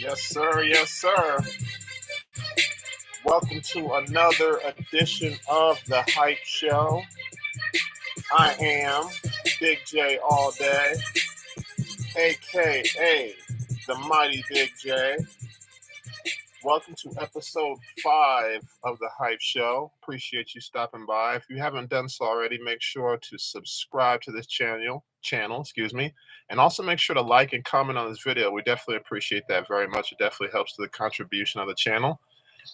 Yes, sir. Yes, sir. Welcome to another edition of the Hype Show. I am Big J all day, aka the Mighty Big J. Welcome to episode 5 of the Hype Show. Appreciate you stopping by. If you haven't done so already, make sure to subscribe to this channel, and also make sure to like and comment on this video. We definitely appreciate that very much. It definitely helps to the contribution of the channel.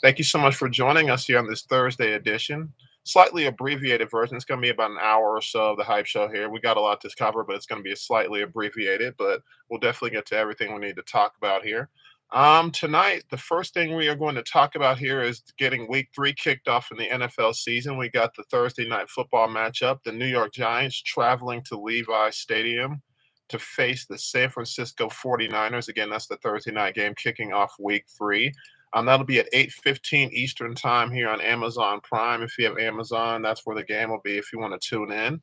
Thank you so much for joining us here on this Thursday edition. Slightly abbreviated version. It's going to be about an hour or so of the Hype Show here. We got a lot to cover, but it's going to be slightly abbreviated, but we'll definitely get to everything we need to talk about here. Tonight, the first thing we are going to talk about here is getting week 3 kicked off in the NFL season. We got the Thursday night football matchup, the New York Giants traveling to Levi Stadium to face the San Francisco 49ers. Again, that's the Thursday night game kicking off week 3. That'll be at 8:15 Eastern time here on Amazon Prime. If you have Amazon, that's where the game will be if you want to tune in.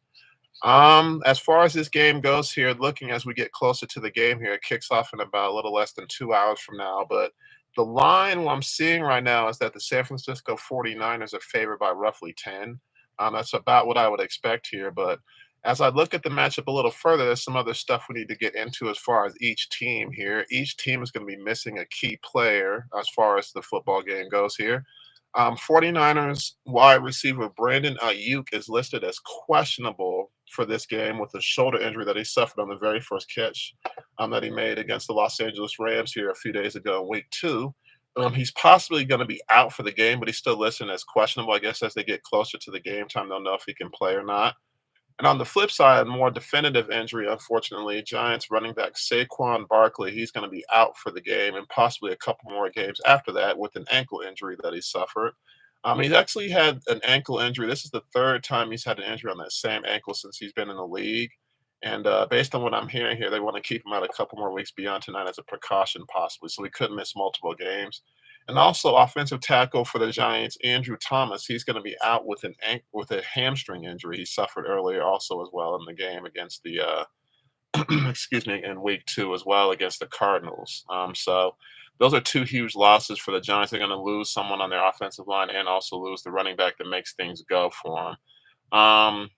As far as this game goes here, looking as we get closer to the game here, it kicks off in about a little less than 2 hours from now. But the line what I'm seeing right now is that the San Francisco 49ers are favored by roughly 10. That's about what I would expect here. But as I look at the matchup a little further, there's some other stuff we need to get into as far as each team here. Each team is going to be missing a key player as far as the football game goes here. 49ers wide receiver Brandon Ayuk is listed as questionable for this game with a shoulder injury that he suffered on the very first catch that he made against the Los Angeles Rams here a few days ago in week 2. He's possibly going to be out for the game, but he's still listed as questionable. I guess as they get closer to the game time, they'll know if he can play or not. And on the flip side, more definitive injury, unfortunately, Giants running back Saquon Barkley, he's going to be out for the game and possibly a couple more games after that with an ankle injury that he suffered. He's actually had an ankle injury. This is the third time he's had an injury on that same ankle since he's been in the league. And based on what I'm hearing here, they want to keep him out a couple more weeks beyond tonight as a precaution, possibly, so he could miss multiple games. And also, offensive tackle for the Giants, Andrew Thomas, he's going to be out with a hamstring injury he suffered earlier, also as well in the game against the in week 2 as well against the Cardinals. So those are 2 huge losses for the Giants. They're going to lose someone on their offensive line and also lose the running back that makes things go for them.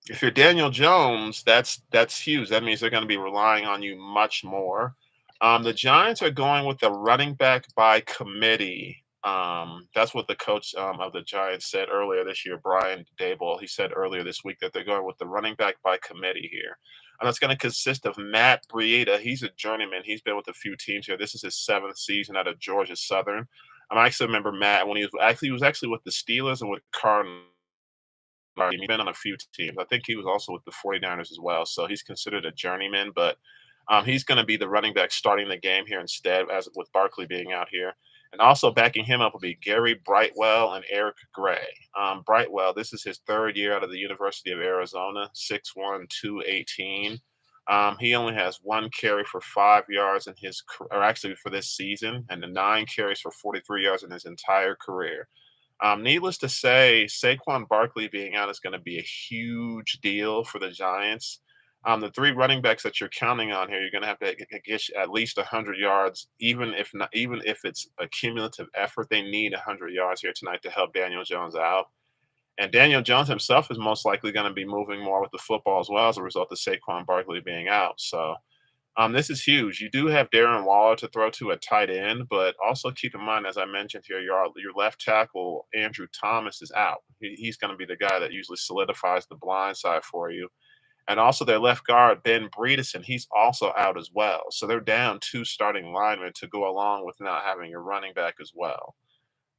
If you're Daniel Jones, that's huge. That means they're going to be relying on you much more. The Giants are going with the running back by committee. That's what the coach of the Giants said earlier this year, Brian Daboll. He said earlier this week that they're going with the running back by committee here. And it's going to consist of Matt Breida. He's a journeyman. He's been with a few teams here. This is his 7th season out of Georgia Southern. I actually remember Matt when he was actually with the Steelers and with Cardinals. He's been on a few teams. I think he was also with the 49ers as well. So he's considered a journeyman, but he's going to be the running back starting the game here instead, as with Barkley being out here. And also backing him up will be Gary Brightwell and Eric Gray. Brightwell, this is his 3rd year out of the University of Arizona, 6'1", 218. He only has 1 carry for 5 yards for this season, and 9 carries for 43 yards in his entire career. Needless to say, Saquon Barkley being out is going to be a huge deal for the Giants. The 3 running backs that you're counting on here, you're going to have to get at least 100 yards, even if it's a cumulative effort. They need 100 yards here tonight to help Daniel Jones out. And Daniel Jones himself is most likely going to be moving more with the football as well as a result of Saquon Barkley being out. So this is huge. You do have Darren Waller to throw to at tight end, but also keep in mind, as I mentioned here, your left tackle, Andrew Thomas, is out. He's going to be the guy that usually solidifies the blind side for you. And also their left guard, Ben Bredeson, he's also out as well. So they're down 2 starting linemen to go along with not having a running back as well.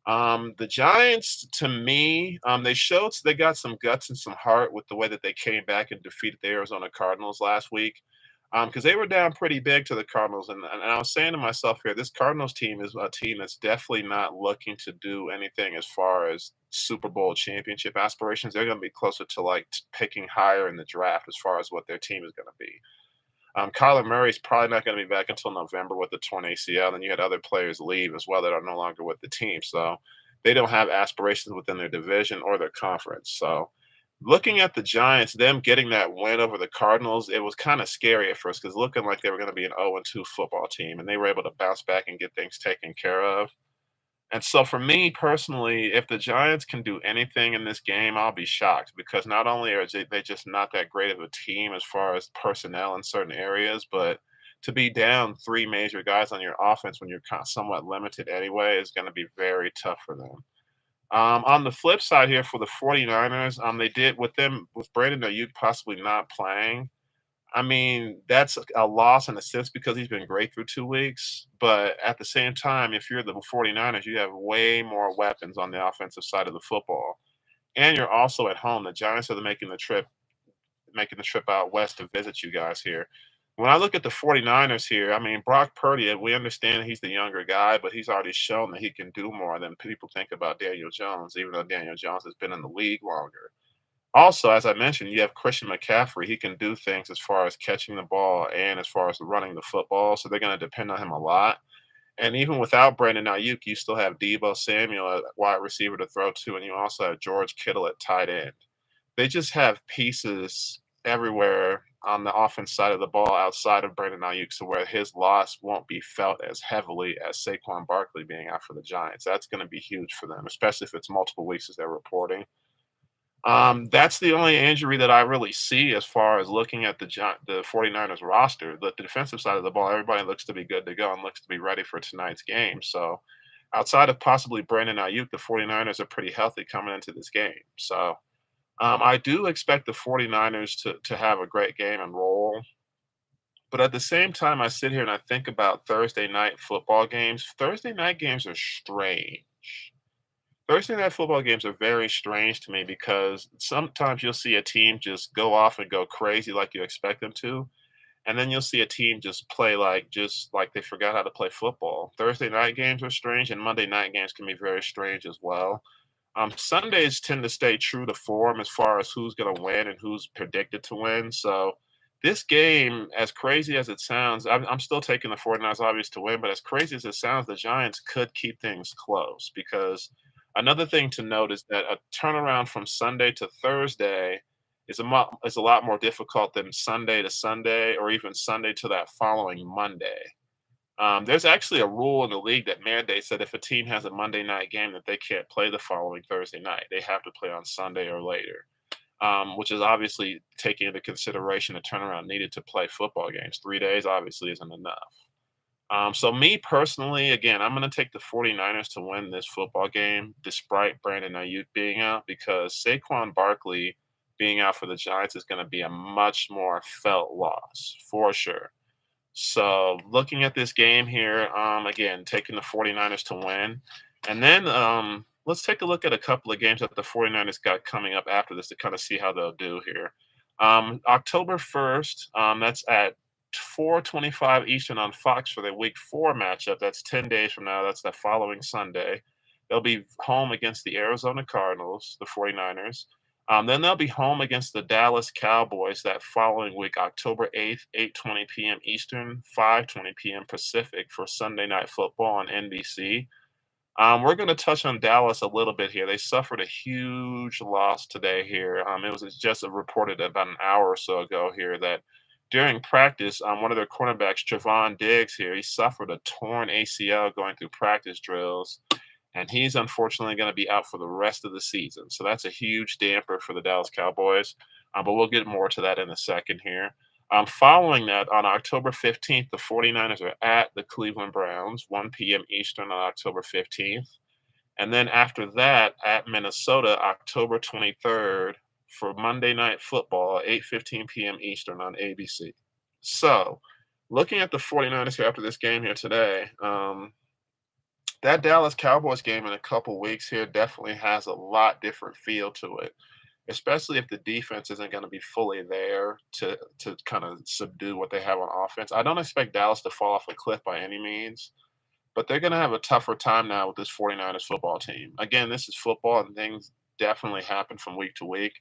The Giants, to me, they showed they got some guts and some heart with the way that they came back and defeated the Arizona Cardinals last week. Because they were down pretty big to the Cardinals. And I was saying to myself here, this Cardinals team is a team that's definitely not looking to do anything as far as Super Bowl championship aspirations. They're going to be closer to like picking higher in the draft as far as what their team is going to be. Kyler Murray's probably not going to be back until November with the torn ACL. And you had other players leave as well that are no longer with the team. So they don't have aspirations within their division or their conference. So Looking at the Giants, them getting that win over the Cardinals, it was kinda scary at first because looking like they were gonna be an 0-2 football team, and they were able to bounce back and get things taken care of. And so for me personally, if the Giants can do anything in this game, I'll be shocked because not only are they just not that great of a team as far as personnel in certain areas, but to be down 3 major guys on your offense when you're somewhat limited anyway is gonna be very tough for them. On the flip side here for the 49ers, they did with Brandon Ayuk possibly not playing. I mean, that's a loss in a sense because he's been great through 2 weeks, but at the same time, if you're the 49ers, you have way more weapons on the offensive side of the football, and you're also at home. The Giants are making the trip out west to visit you guys here. When I look at the 49ers here, I mean, Brock Purdy, we understand he's the younger guy, but he's already shown that he can do more than people think about Daniel Jones, even though Daniel Jones has been in the league longer. Also, as I mentioned, you have Christian McCaffrey. He can do things as far as catching the ball and as far as running the football, so they're going to depend on him a lot. And even without Brandon Ayuk, you still have Debo Samuel at wide receiver to throw to, and you also have George Kittle at tight end. They just have pieces everywhere on the offense side of the ball outside of Brandon Ayuk, so where his loss won't be felt as heavily as Saquon Barkley being out for the Giants. That's going to be huge for them, especially if it's multiple weeks as they're reporting. That's the only injury that I really see as far as looking at the 49ers roster. The defensive side of the ball, everybody looks to be good to go and looks to be ready for tonight's game. So outside of possibly Brandon Ayuk, the 49ers are pretty healthy coming into this game. So I do expect the 49ers to have a great game and roll. But at the same time, I sit here and I think about Thursday night football games. Thursday night games are strange. Thursday night football games are very strange to me because sometimes you'll see a team just go off and go crazy like you expect them to, and then you'll see a team just like they forgot how to play football. Thursday night games are strange, and Monday night games can be very strange as well. Sundays tend to stay true to form as far as who's going to win and who's predicted to win. So this game, as crazy as it sounds, I'm still taking the 49ers obvious to win, but as crazy as it sounds, the Giants could keep things close because another thing to note is that a turnaround from Sunday to Thursday is a lot more difficult than Sunday to Sunday or even Sunday to that following Monday. There's actually a rule in the league that mandates that if a team has a Monday night game that they can't play the following Thursday night. They have to play on Sunday or later, which is obviously taking into consideration the turnaround needed to play football games. 3 days obviously isn't enough. So me personally, again, I'm going to take the 49ers to win this football game despite Brandon Ayuk being out because Saquon Barkley being out for the Giants is going to be a much more felt loss for sure. So looking at this game here, again, taking the 49ers to win. And then let's take a look at a couple of games that the 49ers got coming up after this to kind of see how they'll do here. October 1st, that's at 4:25 Eastern on Fox for the Week 4 matchup. That's 10 days from now. That's the following Sunday. They'll be home against the Arizona Cardinals, the 49ers. Then they'll be home against the Dallas Cowboys that following week, October 8th, 8:20 p.m. Eastern, 5:20 p.m. Pacific for Sunday Night Football on NBC. We're going to touch on Dallas a little bit here. They suffered a huge loss today here. It was just reported about an hour or so ago here that during practice, one of their cornerbacks, Javon Diggs here, he suffered a torn ACL going through practice drills and he's unfortunately going to be out for the rest of the season. So that's a huge damper for the Dallas Cowboys. But we'll get more to that in a second here. Following that, on October 15th, the 49ers are at the Cleveland Browns, 1 p.m. Eastern on October 15th. And then after that, at Minnesota, October 23rd, for Monday Night Football, 8:15 p.m. Eastern on ABC. So looking at the 49ers here after this game here today, that Dallas Cowboys game in a couple weeks here definitely has a lot different feel to it, especially if the defense isn't going to be fully there to kind of subdue what they have on offense. I don't expect Dallas to fall off a cliff by any means, but they're going to have a tougher time now with this 49ers football team. Again, this is football and things definitely happen from week to week.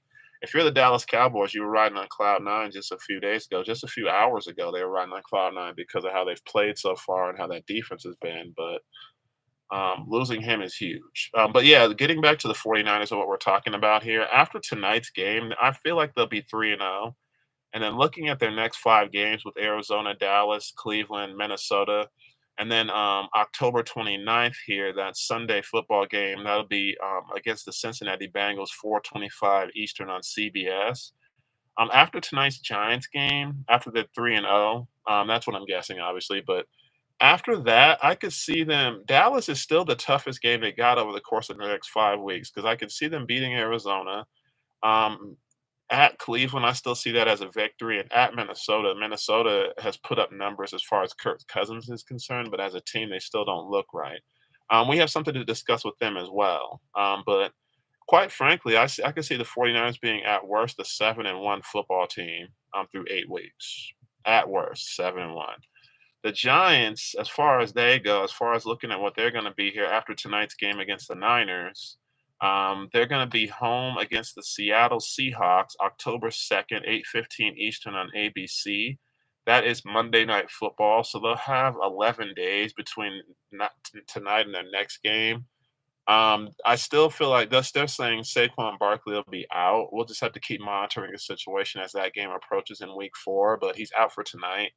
If you're the Dallas Cowboys, you were riding on cloud nine just a few days ago, just a few hours ago, they were riding on cloud nine because of how they've played so far and how that defense has been. But Losing him is huge. But yeah, getting back to the 49ers and what we're talking about here, after tonight's game, I feel like they'll be 3-0. And then looking at their next 5 games with Arizona, Dallas, Cleveland, Minnesota, and then October 29th here, that Sunday football game, that'll be against the Cincinnati Bengals, 4:25 Eastern on CBS. After tonight's Giants game, after they're 3-0, that's what I'm guessing, obviously, but after that, I could see them Dallas is still the toughest game they got over the course of the next 5 weeks because I could see them beating Arizona. Um, at Cleveland, I still see that as a victory, and at Minnesota, Minnesota has put up numbers as far as Kirk Cousins is concerned, but as a team, they still don't look right. We have something to discuss with them as well. But quite frankly, I could see the 49ers being at worst a 7-1 football team through 8 weeks. At worst, 7-1. The Giants, as far as they go, as far as looking at what they're going to be here after tonight's game against the Niners, they're going to be home against the Seattle Seahawks October 2nd, 8:15 Eastern on ABC. That is Monday Night Football, so they'll have 11 days between tonight and their next game. I still feel like they're saying Saquon Barkley will be out. We'll just have to keep monitoring the situation as that game approaches in week 4, but he's out for tonight.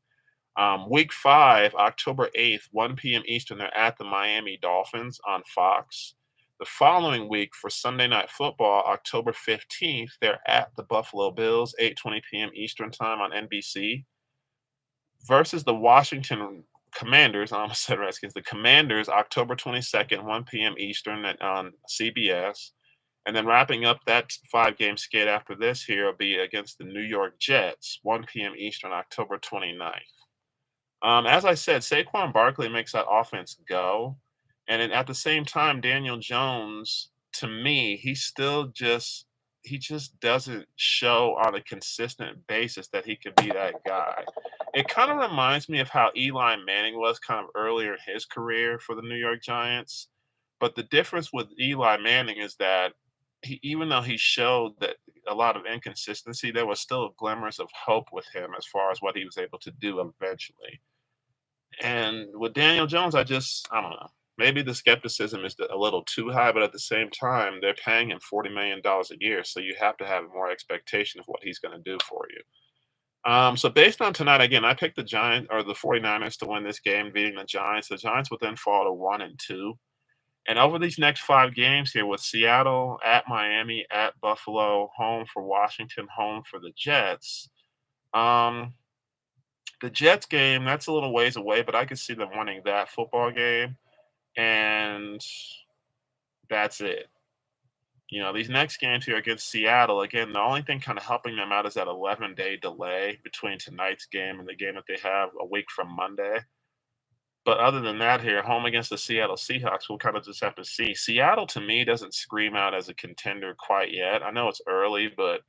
Week 5, October 8th, 1 p.m. Eastern, they're at the Miami Dolphins on Fox. The following week for Sunday Night Football, October 15th, they're at the Buffalo Bills, 8:20 p.m. Eastern Time on NBC, versus the Washington Commanders. I almost said Redskins. The Commanders, October 22nd, 1 p.m. Eastern on CBS. And then wrapping up that 5-game skate after this here will be against the New York Jets, 1 p.m. Eastern, October 29th. As I said, Saquon Barkley makes that offense go. And then at the same time, Daniel Jones, to me, he just doesn't show on a consistent basis that he could be that guy. It kind of reminds me of how Eli Manning was kind of earlier in his career for the New York Giants. But the difference with Eli Manning is that even though he showed that a lot of inconsistency, there was still glimmers of hope with him as far as what he was able to do eventually. And with Daniel Jones, I don't know. Maybe the skepticism is a little too high, but at the same time, they're paying him $40 million a year, so you have to have more expectation of what he's going to do for you. So based on tonight, again, I picked the Giants or the 49ers to win this game, beating the Giants. The Giants would then fall to 1-2. And over these next 5 games here with Seattle, at Miami, at Buffalo, home for Washington, home for the Jets. The Jets game, that's a little ways away, but I could see them winning that football game. And that's it. These next games here against Seattle, again, the only thing kind of helping them out is that 11-day delay between tonight's game and the game that they have a week from Monday. But other than that here, home against the Seattle Seahawks, we'll kind of just have to see. Seattle, to me, doesn't scream out as a contender quite yet. I know it's early, but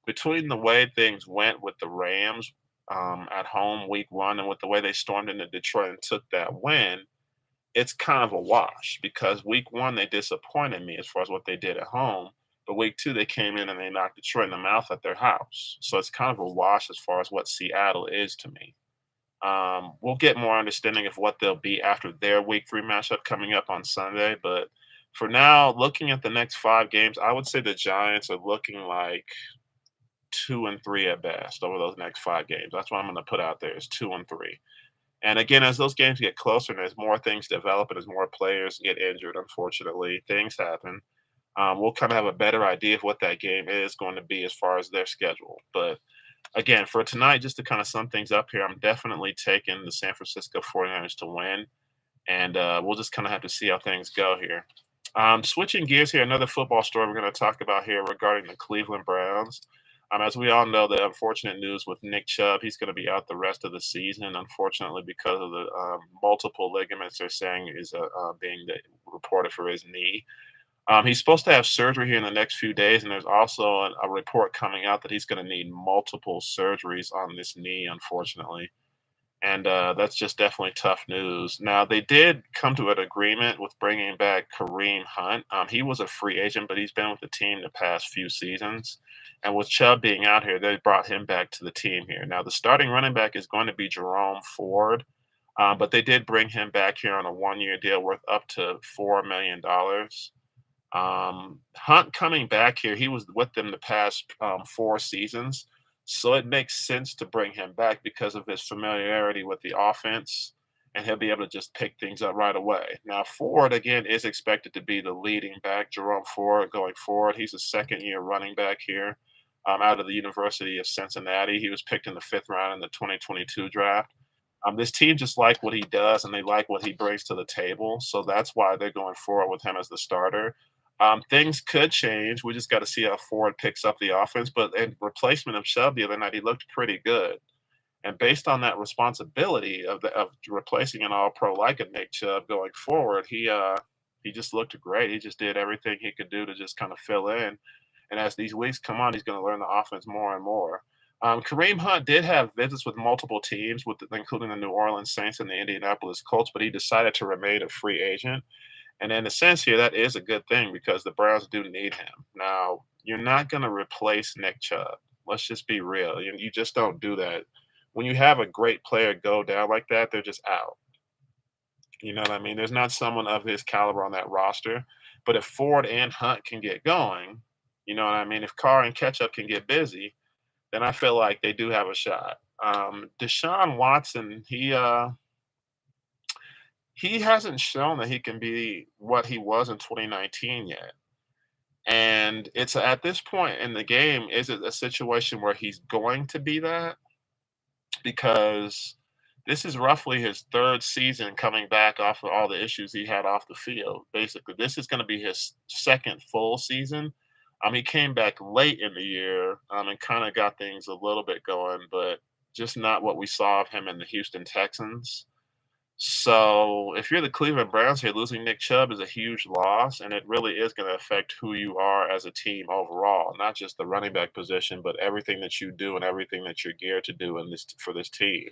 between the way things went with the Rams at home week 1 and with the way they stormed into Detroit and took that win, it's kind of a wash because week 1 they disappointed me as far as what they did at home, but week 2 they came in and they knocked Detroit in the mouth at their house. So it's kind of a wash as far as what Seattle is to me. We'll get more understanding of what they'll be after their week 3 matchup coming up on Sunday, but for now, looking at the next 5 games, I would say the Giants are looking like 2-3 at best over those next 5 games. That's what I'm going to put out there is 2-3. And again, as those games get closer and as more things develop and as more players get injured, unfortunately, things happen. We'll kind of have a better idea of what that game is going to be as far as their schedule. But again, for tonight, just to kind of sum things up here, I'm definitely taking the San Francisco 49ers to win. And we'll just kind of have to see how things go here. Switching gears here, another football story we're going to talk about here regarding the Cleveland Browns. As we all know, the unfortunate news with Nick Chubb, he's going to be out the rest of the season, unfortunately, because of the multiple ligaments they're saying is being reported for his knee. He's supposed to have surgery here in the next few days, and there's also a report coming out that he's going to need multiple surgeries on this knee, unfortunately. And that's just definitely tough news. Now, they did come to an agreement with bringing back Kareem Hunt. He was a free agent, but he's been with the team the past few seasons. And with Chubb being out here, they brought him back to the team here. Now, the starting running back is going to be Jerome Ford. But they did bring him back here on a 1-year deal worth up to $4 million. Hunt coming back here, he was with them the past 4 seasons. So it makes sense to bring him back because of his familiarity with the offense, and he'll be able to just pick things up right away. Now, Ford, again, is expected to be the leading back, Jerome Ford, going forward. He's a second-year running back here out of the University of Cincinnati. He was picked in the 5th round in the 2022 draft. This team just like what he does, and they like what he brings to the table. So that's why they're going forward with him as the starter. Things could change. We just got to see how Ford picks up the offense. But in replacement of Chubb the other night, he looked pretty good. And based on that responsibility of replacing an All-Pro like a Nick Chubb going forward, he just looked great. He just did everything he could do to just kind of fill in. And as these weeks come on, he's going to learn the offense more and more. Kareem Hunt did have visits with multiple teams, including the New Orleans Saints and the Indianapolis Colts, but he decided to remain a free agent. And in a sense here, that is a good thing because the Browns do need him. Now, you're not going to replace Nick Chubb. Let's just be real. You just don't do that. When you have a great player go down like that, they're just out. You know what I mean? There's not someone of his caliber on that roster. But if Ford and Hunt can get going, you know what I mean? If Carr and Ketchup can get busy, then I feel like they do have a shot. Deshaun Watson, he hasn't shown that he can be what he was in 2019 yet. And it's at this point in the game, is it a situation where he's going to be that? Because this is roughly his 3rd season coming back off of all the issues he had off the field. Basically, this is going to be his 2nd full season. He came back late in the year and kind of got things a little bit going, but just not what we saw of him in the Houston Texans. So if you're the Cleveland Browns here, losing Nick Chubb is a huge loss, and it really is going to affect who you are as a team overall, not just the running back position, but everything that you do and everything that you're geared to do for this team.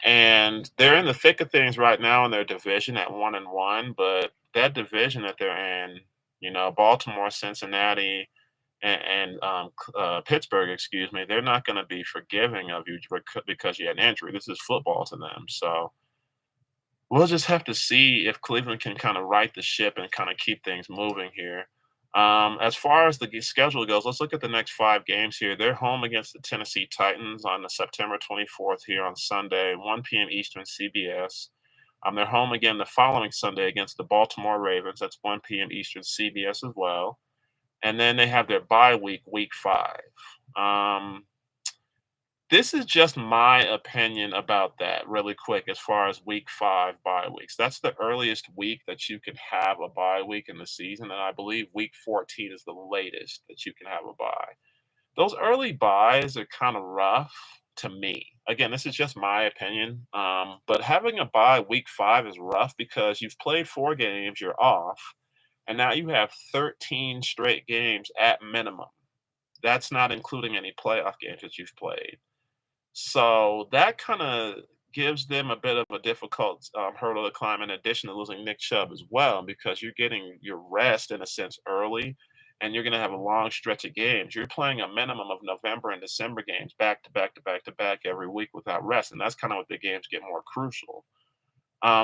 And they're in the thick of things right now in their division at 1-1, but that division that they're in, Baltimore, Cincinnati, and Pittsburgh, excuse me, they're not going to be forgiving of you because you had an injury. This is football to them. So we'll just have to see if Cleveland can kind of right the ship and kind of keep things moving here. As far as the schedule goes, let's look at the next 5 games here. They're home against the Tennessee Titans on the September 24th here on Sunday, 1 p.m. Eastern, CBS. They're home again the following Sunday against the Baltimore Ravens. That's 1 p.m. Eastern, CBS as well. And then they have their bye week, week 5. This is just my opinion about that really quick as far as week 5 bye weeks. That's the earliest week that you can have a bye week in the season, and I believe week 14 is the latest that you can have a bye. Those early buys are kind of rough to me. Again, this is just my opinion, but having a bye week 5 is rough because you've played 4 games, you're off, and now you have 13 straight games at minimum. That's not including any playoff games that you've played. So that kind of gives them a bit of a difficult hurdle to climb in addition to losing Nick Chubb as well, because you're getting your rest in a sense early and you're going to have a long stretch of games. You're playing a minimum of November and December games back to back to back to back every week without rest. And that's kind of what the games get more crucial.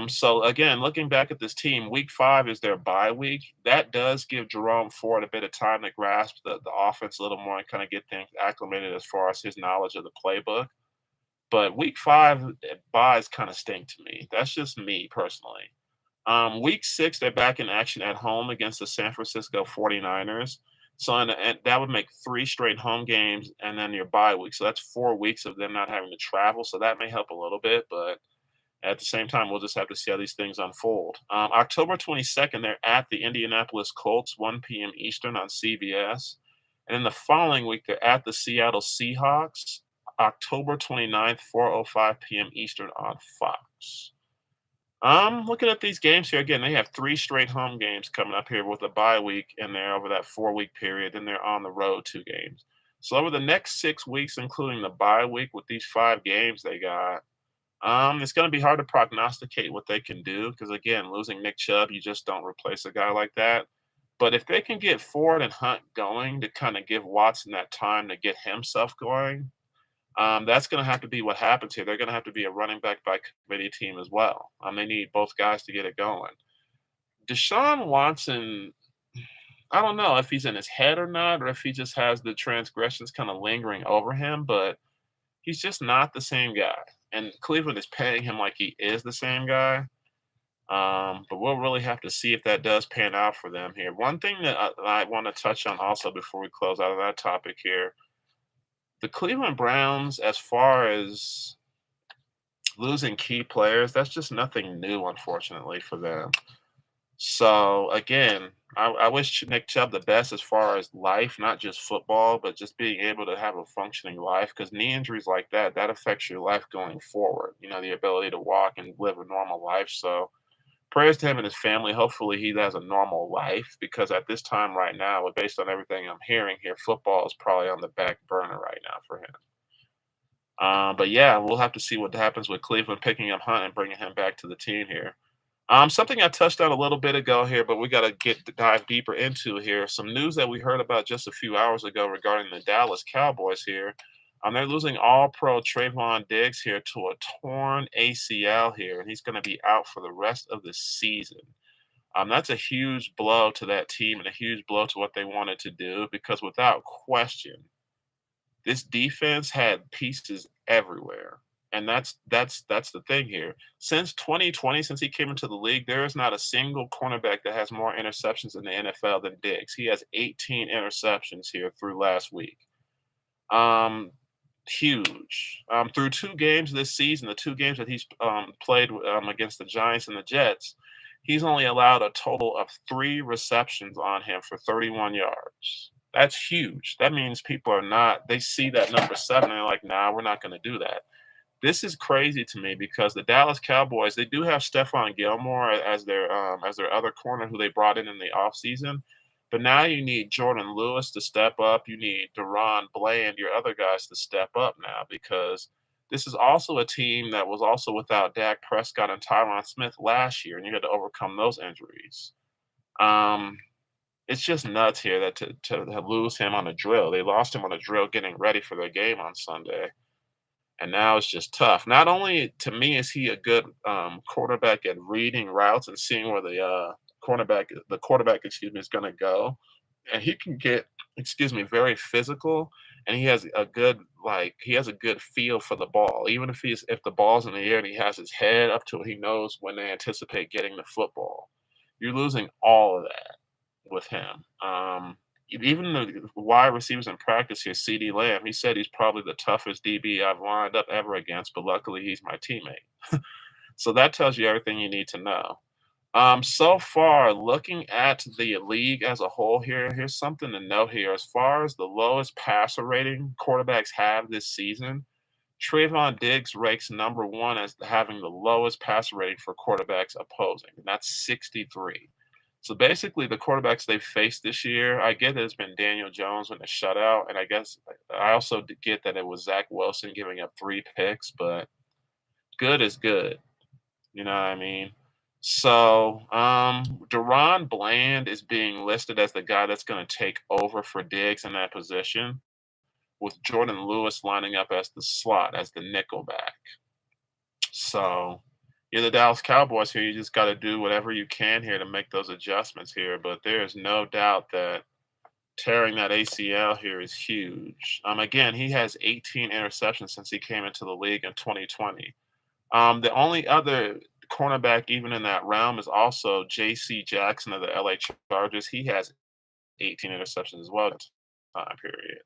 So again, looking back at this team, week 5 is their bye week. That does give Jerome Ford a bit of time to grasp the offense a little more and kind of get things acclimated as far as his knowledge of the playbook. But week 5 buys kind of stink to me. That's just me personally. Week 6, they're back in action at home against the San Francisco 49ers. So and that would make 3 straight home games and then your bye week. So that's 4 weeks of them not having to travel. So that may help a little bit, but at the same time, we'll just have to see how these things unfold. October 22nd, they're at the Indianapolis Colts, 1 p.m. Eastern on CBS. And then the following week, they're at the Seattle Seahawks, October 29th, 4:05 p.m. Eastern on Fox. Looking at these games here, again, they have 3 straight home games coming up here with a bye week in there over that 4-week period. Then they're on the road 2 games. So over the next 6 weeks, including the bye week with these 5 games they got, it's going to be hard to prognosticate what they can do because, again, losing Nick Chubb, you just don't replace a guy like that. But if they can get Ford and Hunt going to kind of give Watson that time to get himself going, That's going to have to be what happens here. They're going to have to be a running back by committee team as well. They need both guys to get it going. Deshaun Watson, I don't know if he's in his head or not, or if he just has the transgressions kind of lingering over him, but he's just not the same guy. And Cleveland is paying him like he is the same guy. But we'll really have to see if that does pan out for them here. One thing that I want to touch on also before we close out of that topic here, the Cleveland Browns, as far as losing key players, that's just nothing new, unfortunately, for them. So again, I wish Nick Chubb the best as far as life, not just football, but just being able to have a functioning life. Because knee injuries like that affects your life going forward. The ability to walk and live a normal life. So prayers to him and his family. Hopefully, he has a normal life. Because at this time right now, based on everything I'm hearing here, football is probably on the back burner right now for him. But yeah, we'll have to see what happens with Cleveland picking up Hunt and bringing him back to the team here. Something I touched on a little bit ago here, but we got to dive deeper into here. Some news that we heard about just a few hours ago regarding the Dallas Cowboys here. They're losing All-Pro Trayvon Diggs here to a torn ACL here, and he's going to be out for the rest of the season. That's a huge blow to that team and a huge blow to what they wanted to do because without question, this defense had pieces everywhere. And that's the thing here. Since 2020, since he came into the league, there is not a single cornerback that has more interceptions in the NFL than Diggs. He has 18 interceptions here through last week. Huge. Through 2 games this season, the 2 games that he's played against the Giants and the Jets, he's only allowed a total of 3 receptions on him for 31 yards. That's huge. That means people are not, they see that number 7 and they're like, nah, we're not going to do that. This is crazy to me because the Dallas Cowboys, they do have Stephon Gilmore as their other corner who they brought in the offseason. But now you need Jordan Lewis to step up. You need Deron Bland, your other guys to step up now because this is also a team that was also without Dak Prescott and Tyron Smith last year, and you had to overcome those injuries. It's just nuts here that to lose him on a drill. They lost him on a drill getting ready for their game on Sunday. And now it's just tough. Not only to me is he a good quarterback at reading routes and seeing where the quarterback, is going to go, and he can get, very physical, and he has a good feel for the ball. Even if the ball's in the air and he has his head up to it, he knows when they anticipate getting the football. You're losing all of that with him. Even the wide receivers in practice here, CD Lamb, he said he's probably the toughest DB I've lined up ever against, but luckily he's my teammate. So that tells you everything you need to know. So far, looking at the league as a whole here, here's something to note here. As far as the lowest passer rating quarterbacks have this season, Trayvon Diggs ranks number 1 as having the lowest passer rating for quarterbacks opposing, and that's 63. So basically, the quarterbacks they've faced this year, I get that it's been Daniel Jones in a shutout, and I guess I also get that it was Zach Wilson giving up 3 picks, but good is good. You know what I mean? So, Deron Bland is being listed as the guy that's going to take over for Diggs in that position, with Jordan Lewis lining up as the slot, as the nickel back. So, you're the Dallas Cowboys here. You just got to do whatever you can here to make those adjustments here. But there is no doubt that tearing that ACL here is huge. Again, he has 18 interceptions since he came into the league in 2020. The only other cornerback even in that realm is also J.C. Jackson of the LA Chargers. He has 18 interceptions as well in that time period.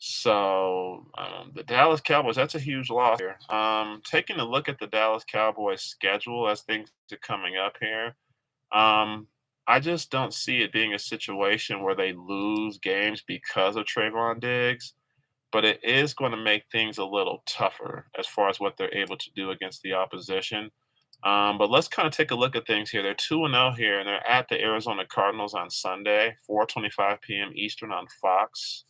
So the Dallas Cowboys, that's a huge loss here. Taking a look at the Dallas Cowboys schedule as things are coming up here, I just don't see it being a situation where they lose games because of Trayvon Diggs, but it is going to make things a little tougher as far as what they're able to do against the opposition. But let's kind of take a look at things here. They're 2-0 here, and they're at the Arizona Cardinals on Sunday, 4:25 p.m. Eastern on Fox.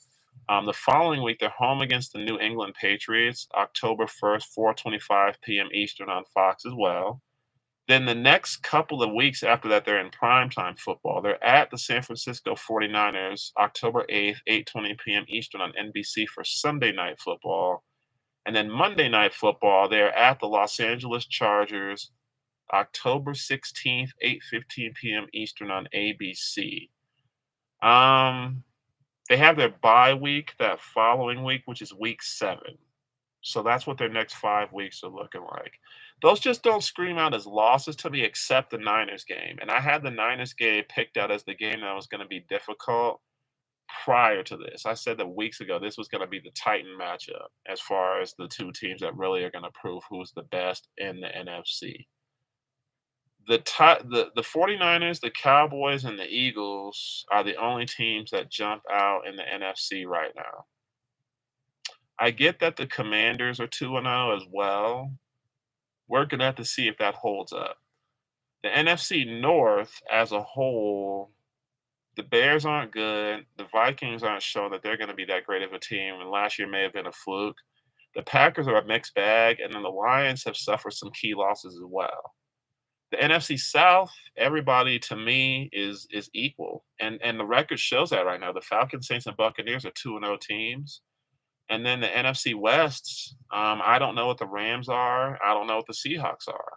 The following week, they're home against the New England Patriots, October 1st, 4:25 p.m. Eastern on Fox as well. Then the next couple of weeks after that, they're in primetime football. They're at the San Francisco 49ers, October 8th, 8:20 p.m. Eastern on NBC for Sunday Night Football. And then Monday Night Football, they're at the Los Angeles Chargers, October 16th, 8:15 p.m. Eastern on ABC. Um, they have their bye week that following week, which is week 7. So that's what their next 5 weeks are looking like. Those just don't scream out as losses to me, except the Niners game. And I had the Niners game picked out as the game that was going to be difficult prior to this. I said that weeks ago this was going to be the Titan matchup as far as the two teams that really are going to prove who's the best in the NFC. The 49ers, the Cowboys, and the Eagles are the only teams that jump out in the NFC right now. I get that the Commanders are 2-0 as well. We're going to have to see if that holds up. The NFC North as a whole, the Bears aren't good. The Vikings aren't showing that they're going to be that great of a team, and last year may have been a fluke. The Packers are a mixed bag, and then the Lions have suffered some key losses as well. The NFC South, everybody to me is equal, and the record shows that right now. The Falcons, Saints, and Buccaneers are 2-0 teams. And then the NFC West, I don't know what the Rams are. I don't know what the Seahawks are.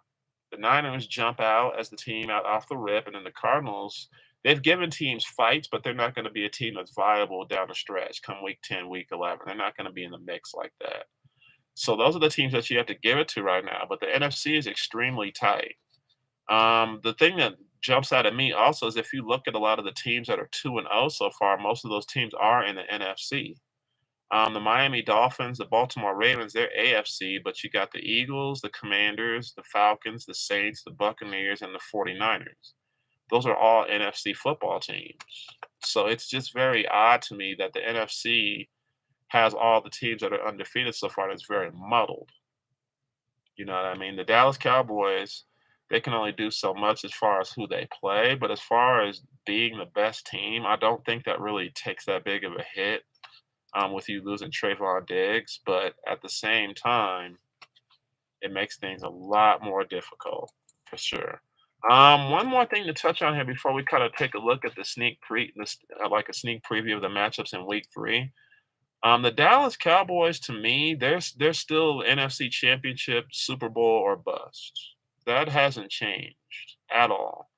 The Niners jump out as the team out off the rip, and then the Cardinals, they've given teams fights, but they're not going to be a team that's viable down the stretch come week 10, week 11. They're not going to be in the mix like that. So those are the teams that you have to give it to right now. But the NFC is extremely tight. The thing that jumps out at me also is if you look at a lot of the teams that are 2-0 so far, most of those teams are in the NFC. The Miami Dolphins, the Baltimore Ravens, they're AFC, but you got the Eagles, the Commanders, the Falcons, the Saints, the Buccaneers, and the 49ers. Those are all NFC football teams. So it's just very odd to me that the NFC has all the teams that are undefeated so far. It's very muddled. You know what I mean? The Dallas Cowboys, they can only do so much as far as who they play, but as far as being the best team, I don't think that really takes that big of a hit. With you losing Trayvon Diggs, but at the same time, it makes things a lot more difficult for sure. One more thing to touch on here before we kind of take a look at the like a sneak preview of the matchups in Week 3. The Dallas Cowboys, to me, they're still NFC Championship, Super Bowl or bust. That hasn't changed at all.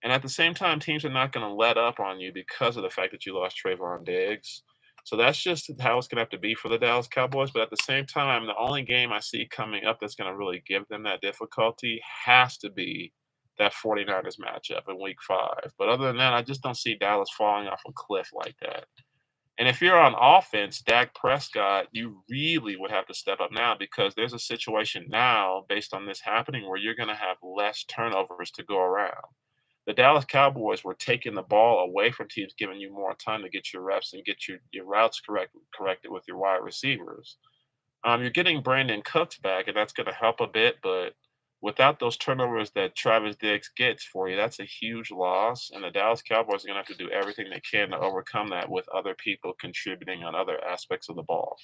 And at the same time, teams are not going to let up on you because of the fact that you lost Trayvon Diggs. So that's just how it's going to have to be for the Dallas Cowboys. But at the same time, the only game I see coming up that's going to really give them that difficulty has to be that 49ers matchup in Week 5. But other than that, I just don't see Dallas falling off a cliff like that. And if you're on offense, Dak Prescott, you really would have to step up now because there's a situation now based on this happening where you're going to have less turnovers to go around. The Dallas Cowboys were taking the ball away from teams, giving you more time to get your reps and get your routes corrected with your wide receivers. You're getting Brandon Cooks back, and that's going to help a bit, but without those turnovers that Travis Diggs gets for you, that's a huge loss, and the Dallas Cowboys are going to have to do everything they can to overcome that with other people contributing on other aspects of the ball.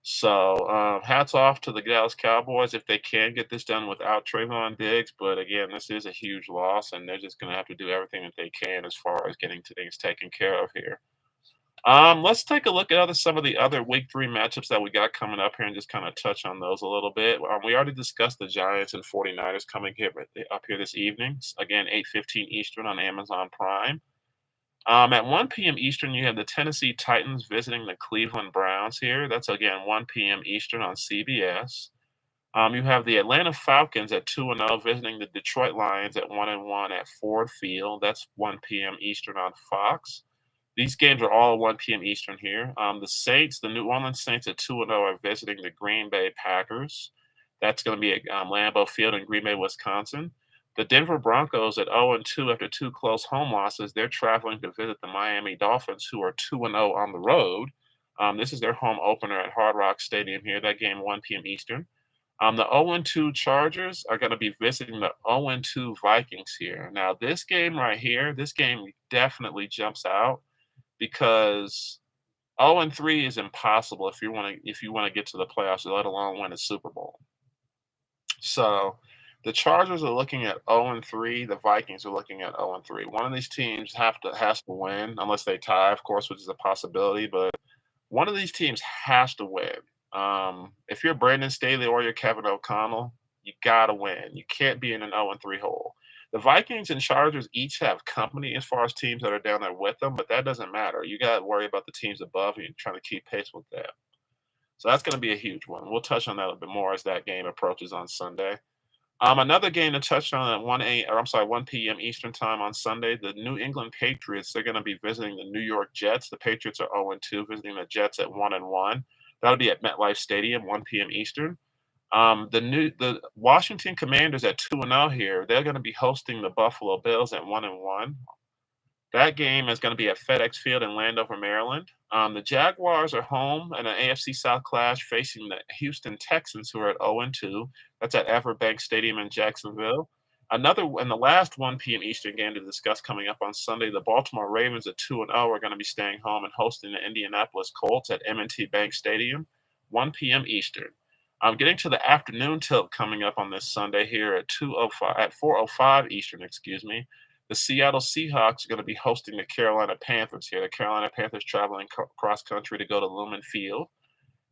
So hats off to the Dallas Cowboys if they can get this done without Trayvon Diggs. But again, this is a huge loss, and they're just going to have to do everything that they can as far as getting things taken care of here. Let's take a look at some of the other Week 3 matchups that we got coming up here and just kind of touch on those a little bit. We already discussed the Giants and 49ers coming up here this evening. Again, 8:15 Eastern on Amazon Prime. At 1 p.m. Eastern, you have the Tennessee Titans visiting the Cleveland Browns here. That's, again, 1 p.m. Eastern on CBS. You have the Atlanta Falcons at 2-0 visiting the Detroit Lions at 1-1 at Ford Field. That's 1 p.m. Eastern on Fox. These games are all 1 p.m. Eastern here. The New Orleans Saints at 2-0 are visiting the Green Bay Packers. That's going to be at Lambeau Field in Green Bay, Wisconsin. The Denver Broncos at 0-2 after 2 close home losses. They're traveling to visit the Miami Dolphins, who are 2-0 on the road. This is their home opener at Hard Rock Stadium here. That game 1 p.m. Eastern. The 0-2 Chargers are going to be visiting the 0-2 Vikings here. Now, this game right here, this game definitely jumps out because 0-3 is impossible if you want to get to the playoffs, let alone win a Super Bowl. So the Chargers are looking at 0-3. The Vikings are looking at 0-3. One of these teams has to win, unless they tie, of course, which is a possibility. But one of these teams has to win. If you're Brandon Staley or you're Kevin O'Connell, you gotta win. You can't be in an 0-3 hole. The Vikings and Chargers each have company as far as teams that are down there with them, but that doesn't matter. You got to worry about the teams above you and trying to keep pace with that. So that's going to be a huge one. We'll touch on that a bit more as that game approaches on Sunday. Another game to touch on at 1 p.m. Eastern time on Sunday. The New England Patriots, they're going to be visiting the New York Jets. The Patriots are 0-2, visiting the Jets at 1-1. That'll be at MetLife Stadium, 1 p.m. Eastern. The Washington Commanders at 2-0 here. They're going to be hosting the Buffalo Bills at 1-1. That game is going to be at FedEx Field in Landover, Maryland. The Jaguars are home in an AFC South clash facing the Houston Texans, who are at 0-2. That's at Everbank Stadium in Jacksonville. The last 1 p.m. Eastern game to discuss coming up on Sunday, the Baltimore Ravens at 2-0 are going to be staying home and hosting the Indianapolis Colts at M&T Bank Stadium, 1 p.m. Eastern. I'm getting to the afternoon tilt coming up on this Sunday here at 4:05 Eastern, excuse me. The Seattle Seahawks are going to be hosting the Carolina Panthers here. The Carolina Panthers traveling cross country to go to Lumen Field.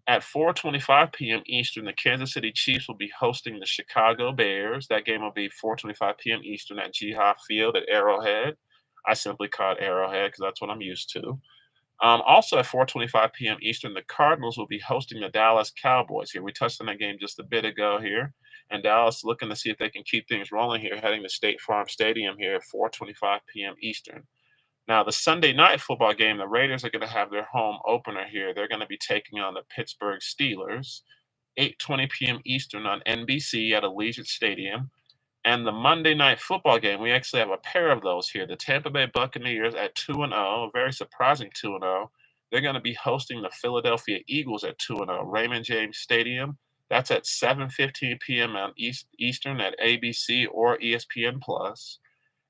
At 4:25 p.m. Eastern, the Kansas City Chiefs will be hosting the Chicago Bears. That game will be 4:25 p.m. Eastern at G-Hop Field at Arrowhead. I simply call it Arrowhead because that's what I'm used to. Also at 4:25 p.m. Eastern, the Cardinals will be hosting the Dallas Cowboys here. We touched on that game just a bit ago here, and Dallas looking to see if they can keep things rolling here, heading to State Farm Stadium here at 4:25 p.m. Eastern. Now, the Sunday night football game, the Raiders are going to have their home opener here. They're going to be taking on the Pittsburgh Steelers, 8:20 p.m. Eastern on NBC at Allegiant Stadium. And the Monday night football game, we actually have a pair of those here. The Tampa Bay Buccaneers at 2-0, a very surprising 2-0. They're going to be hosting the Philadelphia Eagles at 2-0, Raymond James Stadium. That's at 7:15 p.m. on Eastern at ABC or ESPN Plus.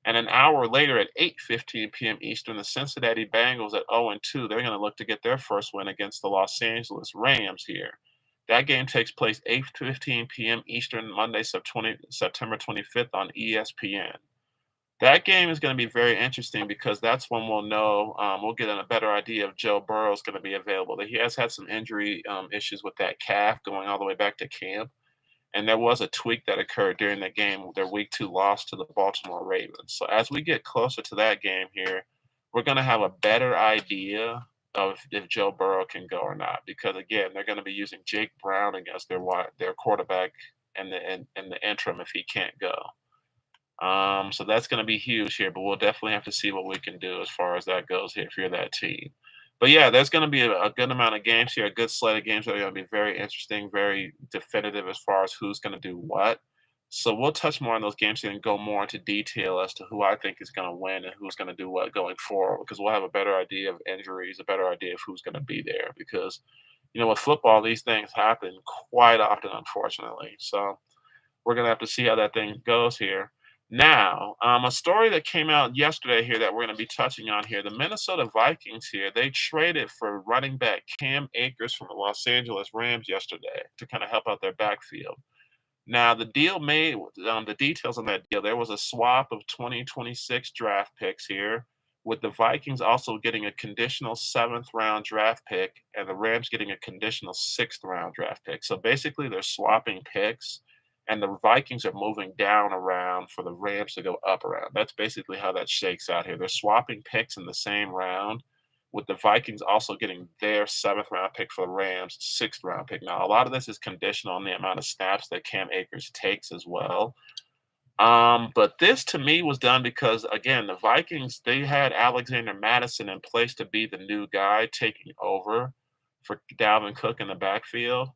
And an hour later at 8:15 p.m. Eastern, the Cincinnati Bengals at 0-2. They're going to look to get their first win against the Los Angeles Rams here. That game takes place 8:15 p.m. Eastern, Monday, September 25th on ESPN. That game is going to be very interesting because that's when we'll know, we'll get a better idea if Joe Burrow is going to be available. He has had some injury issues with that calf going all the way back to camp. And there was a tweak that occurred during the game, their week 2 loss to the Baltimore Ravens. So as we get closer to that game here, we're going to have a better idea of if Joe Burrow can go or not. Because again, they're going to be using Jake Browning as their quarterback in the interim if he can't go. So that's going to be huge here, but we'll definitely have to see what we can do as far as that goes here if you're that team. But yeah, there's going to be a good amount of games here, a good slate of games that are going to be very interesting, very definitive as far as who's going to do what. So we'll touch more on those games here and go more into detail as to who I think is going to win and who's going to do what going forward, because we'll have a better idea of injuries, a better idea of who's going to be there. Because, with football, these things happen quite often, unfortunately. So we're going to have to see how that thing goes here. Now, a story that came out yesterday here that we're going to be touching on here. The Minnesota Vikings here, they traded for running back Cam Akers from the Los Angeles Rams yesterday to kind of help out their backfield. Now, the deal made, the details on that deal, there was a swap of 2026 draft picks here, with the Vikings also getting a conditional 7th-round draft pick and the Rams getting a conditional 6th-round draft pick. So basically, they're swapping picks. And the Vikings are moving down around for the Rams to go up around. That's basically how that shakes out here. They're swapping picks in the same round, with the Vikings also getting their 7th-round pick for the Rams' 6th-round pick. Now, a lot of this is conditional on the amount of snaps that Cam Akers takes as well. But this, to me, was done because, again, the Vikings, they had Alexander Mattison in place to be the new guy taking over for Dalvin Cook in the backfield.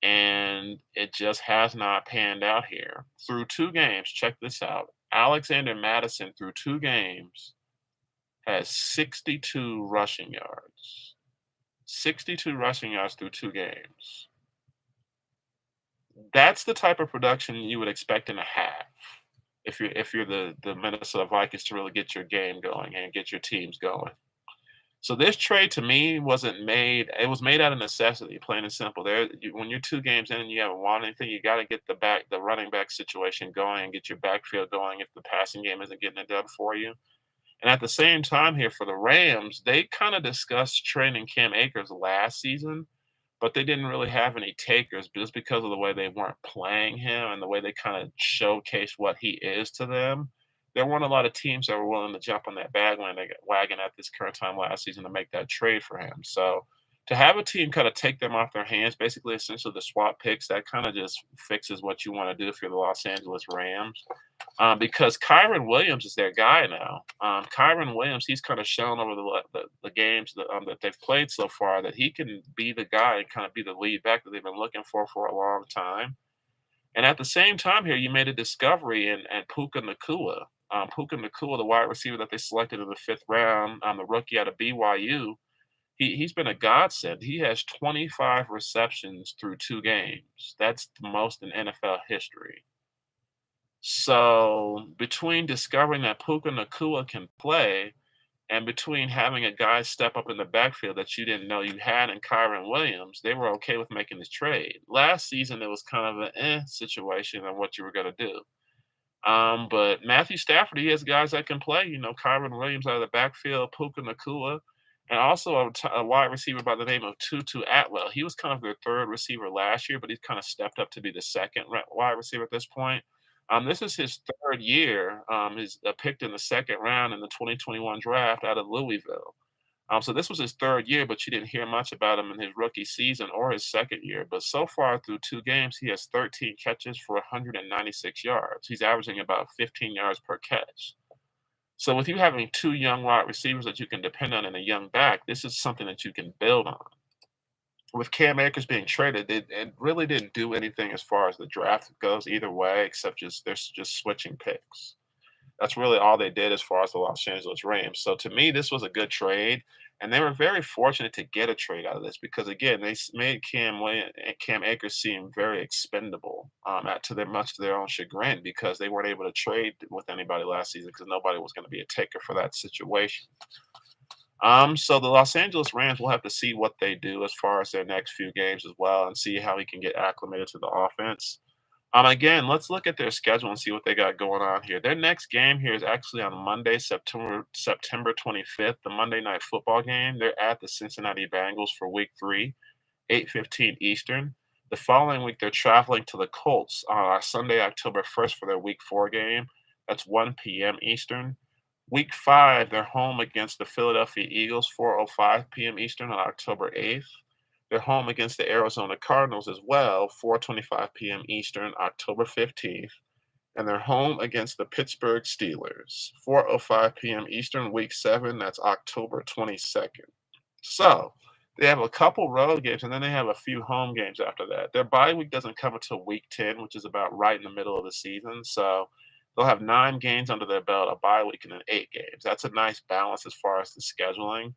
And it just has not panned out here. Through 2 games, check this out. Alexander Mattison, through 2 games, has 62 rushing yards. 62 rushing yards through 2 games. That's the type of production you would expect in a half if you're the Minnesota Vikings to really get your game going and get your teams going. So this trade to me wasn't made. It was made out of necessity, plain and simple. When you're 2 games in and you haven't won anything, you got to get the running back situation going and get your backfield going if the passing game isn't getting it done for you. And at the same time here for the Rams, they kind of discussed trading Cam Akers last season, but they didn't really have any takers just because of the way they weren't playing him and the way they kind of showcased what he is to them. There weren't a lot of teams that were willing to jump on that wagon at this current time last season to make that trade for him. So to have a team kind of take them off their hands, basically essentially the swap picks, that kind of just fixes what you want to do if you're the Los Angeles Rams. Because Kyron Williams is their guy now. Kyron Williams, he's kind of shown over the games that they've played so far that he can be the guy and kind of be the lead back that they've been looking for a long time. And at the same time here, you made a discovery in Puka Nacua. Puka Nacua, the wide receiver that they selected in the 5th round, the rookie out of BYU, he's been a godsend. He has 25 receptions through 2 games. That's the most in NFL history. So between discovering that Puka Nacua can play and between having a guy step up in the backfield that you didn't know you had in Kyron Williams, they were okay with making this trade. Last season, it was kind of an situation on what you were going to do. But Matthew Stafford, he has guys that can play. Kyron Williams out of the backfield, Puka Nacua, and also a wide receiver by the name of Tutu Atwell. He was kind of their 3rd receiver last year, but he's kind of stepped up to be the 2nd wide receiver at this point. This is his 3rd year. He's picked in the 2nd round in the 2021 draft out of Louisville. So this was his 3rd year, but you didn't hear much about him in his rookie season or his 2nd year. But so far through 2 games, he has 13 catches for 196 yards. He's averaging about 15 yards per catch. So with you having 2 young wide receivers that you can depend on and a young back, this is something that you can build on. With Cam Akers being traded, it really didn't do anything as far as the draft goes either way, except they're just switching picks. That's really all they did as far as the Los Angeles Rams. So to me, this was a good trade, and they were very fortunate to get a trade out of this because again, they made Cam Akers seem very expendable, much to their own chagrin because they weren't able to trade with anybody last season because nobody was going to be a taker for that situation. So the Los Angeles Rams will have to see what they do as far as their next few games as well and see how he can get acclimated to the offense. Again, let's look at their schedule and see what they got going on here. Their next game here is actually on Monday, September 25th, the Monday Night Football game. They're at the Cincinnati Bengals for Week 3, 8:15 Eastern. The following week, they're traveling to the Colts on Sunday, October 1st for their Week 4 game. That's 1 p.m. Eastern. Week 5, they're home against the Philadelphia Eagles, 4:05 p.m. Eastern on October 8th. They're home against the Arizona Cardinals as well, 4:25 p.m. Eastern, October 15th. And they're home against the Pittsburgh Steelers, 4:05 p.m. Eastern, Week 7. That's October 22nd. So they have a couple road games, and then they have a few home games after that. Their bye week doesn't come until Week 10, which is about right in the middle of the season. So they'll have 9 games under their belt, a bye week, and then 8 games. That's a nice balance as far as the scheduling.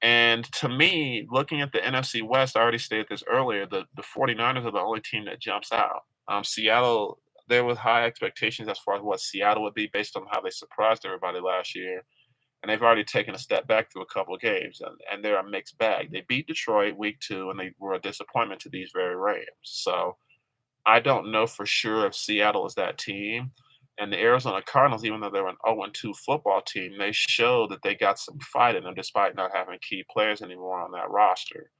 And to me, looking at the NFC West, I already stated this earlier, the 49ers are the only team that jumps out. Seattle, there was high expectations as far as what Seattle would be based on how they surprised everybody last year. And they've already taken a step back through a couple of games, and they're a mixed bag. They beat Detroit Week 2, and they were a disappointment to these very Rams. So I don't know for sure if Seattle is that team. And the Arizona Cardinals, even though they're an 0-2 football team, they showed that they got some fight in them despite not having key players anymore on that roster.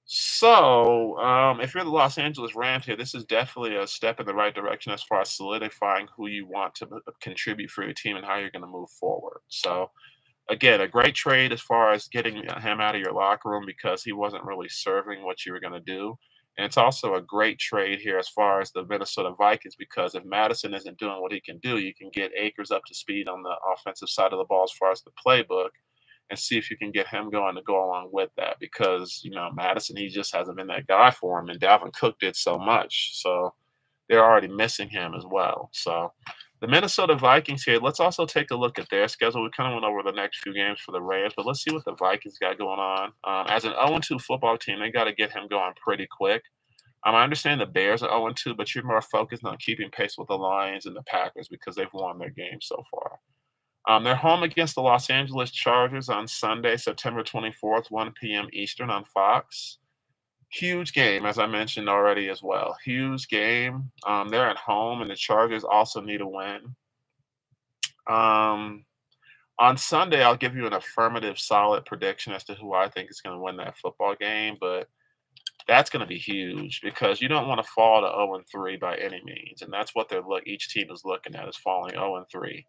So, if you're the Los Angeles Rams here, this is definitely a step in the right direction as far as solidifying who you want to contribute for your team and how you're going to move forward. So, again, a great trade as far as getting him out of your locker room because he wasn't really serving what you were going to do. And it's also a great trade here as far as the Minnesota Vikings because if Madison isn't doing what he can do, you can get Akers up to speed on the offensive side of the ball as far as the playbook and see if you can get him going to go along with that because, Madison, he just hasn't been that guy for him, and Dalvin Cook did so much. So they're already missing him as well. So the Minnesota Vikings here, let's also take a look at their schedule. We kind of went over the next few games for the Rams, but let's see what the Vikings got going on. As an 0-2 football team, they got to get him going pretty quick. I understand the Bears are 0-2, but you're more focused on keeping pace with the Lions and the Packers because they've won their games so far. They're home against the Los Angeles Chargers on Sunday, September 24th, 1 p.m. Eastern on Fox. Huge game, as I mentioned already as well. Huge game. They're at home, and the Chargers also need a win. On Sunday, I'll give you an affirmative, solid prediction as to who I think is going to win that football game, but That's going to be huge because you don't want to fall to 0-3 by any means, and that's what each team is looking at is falling 0-3.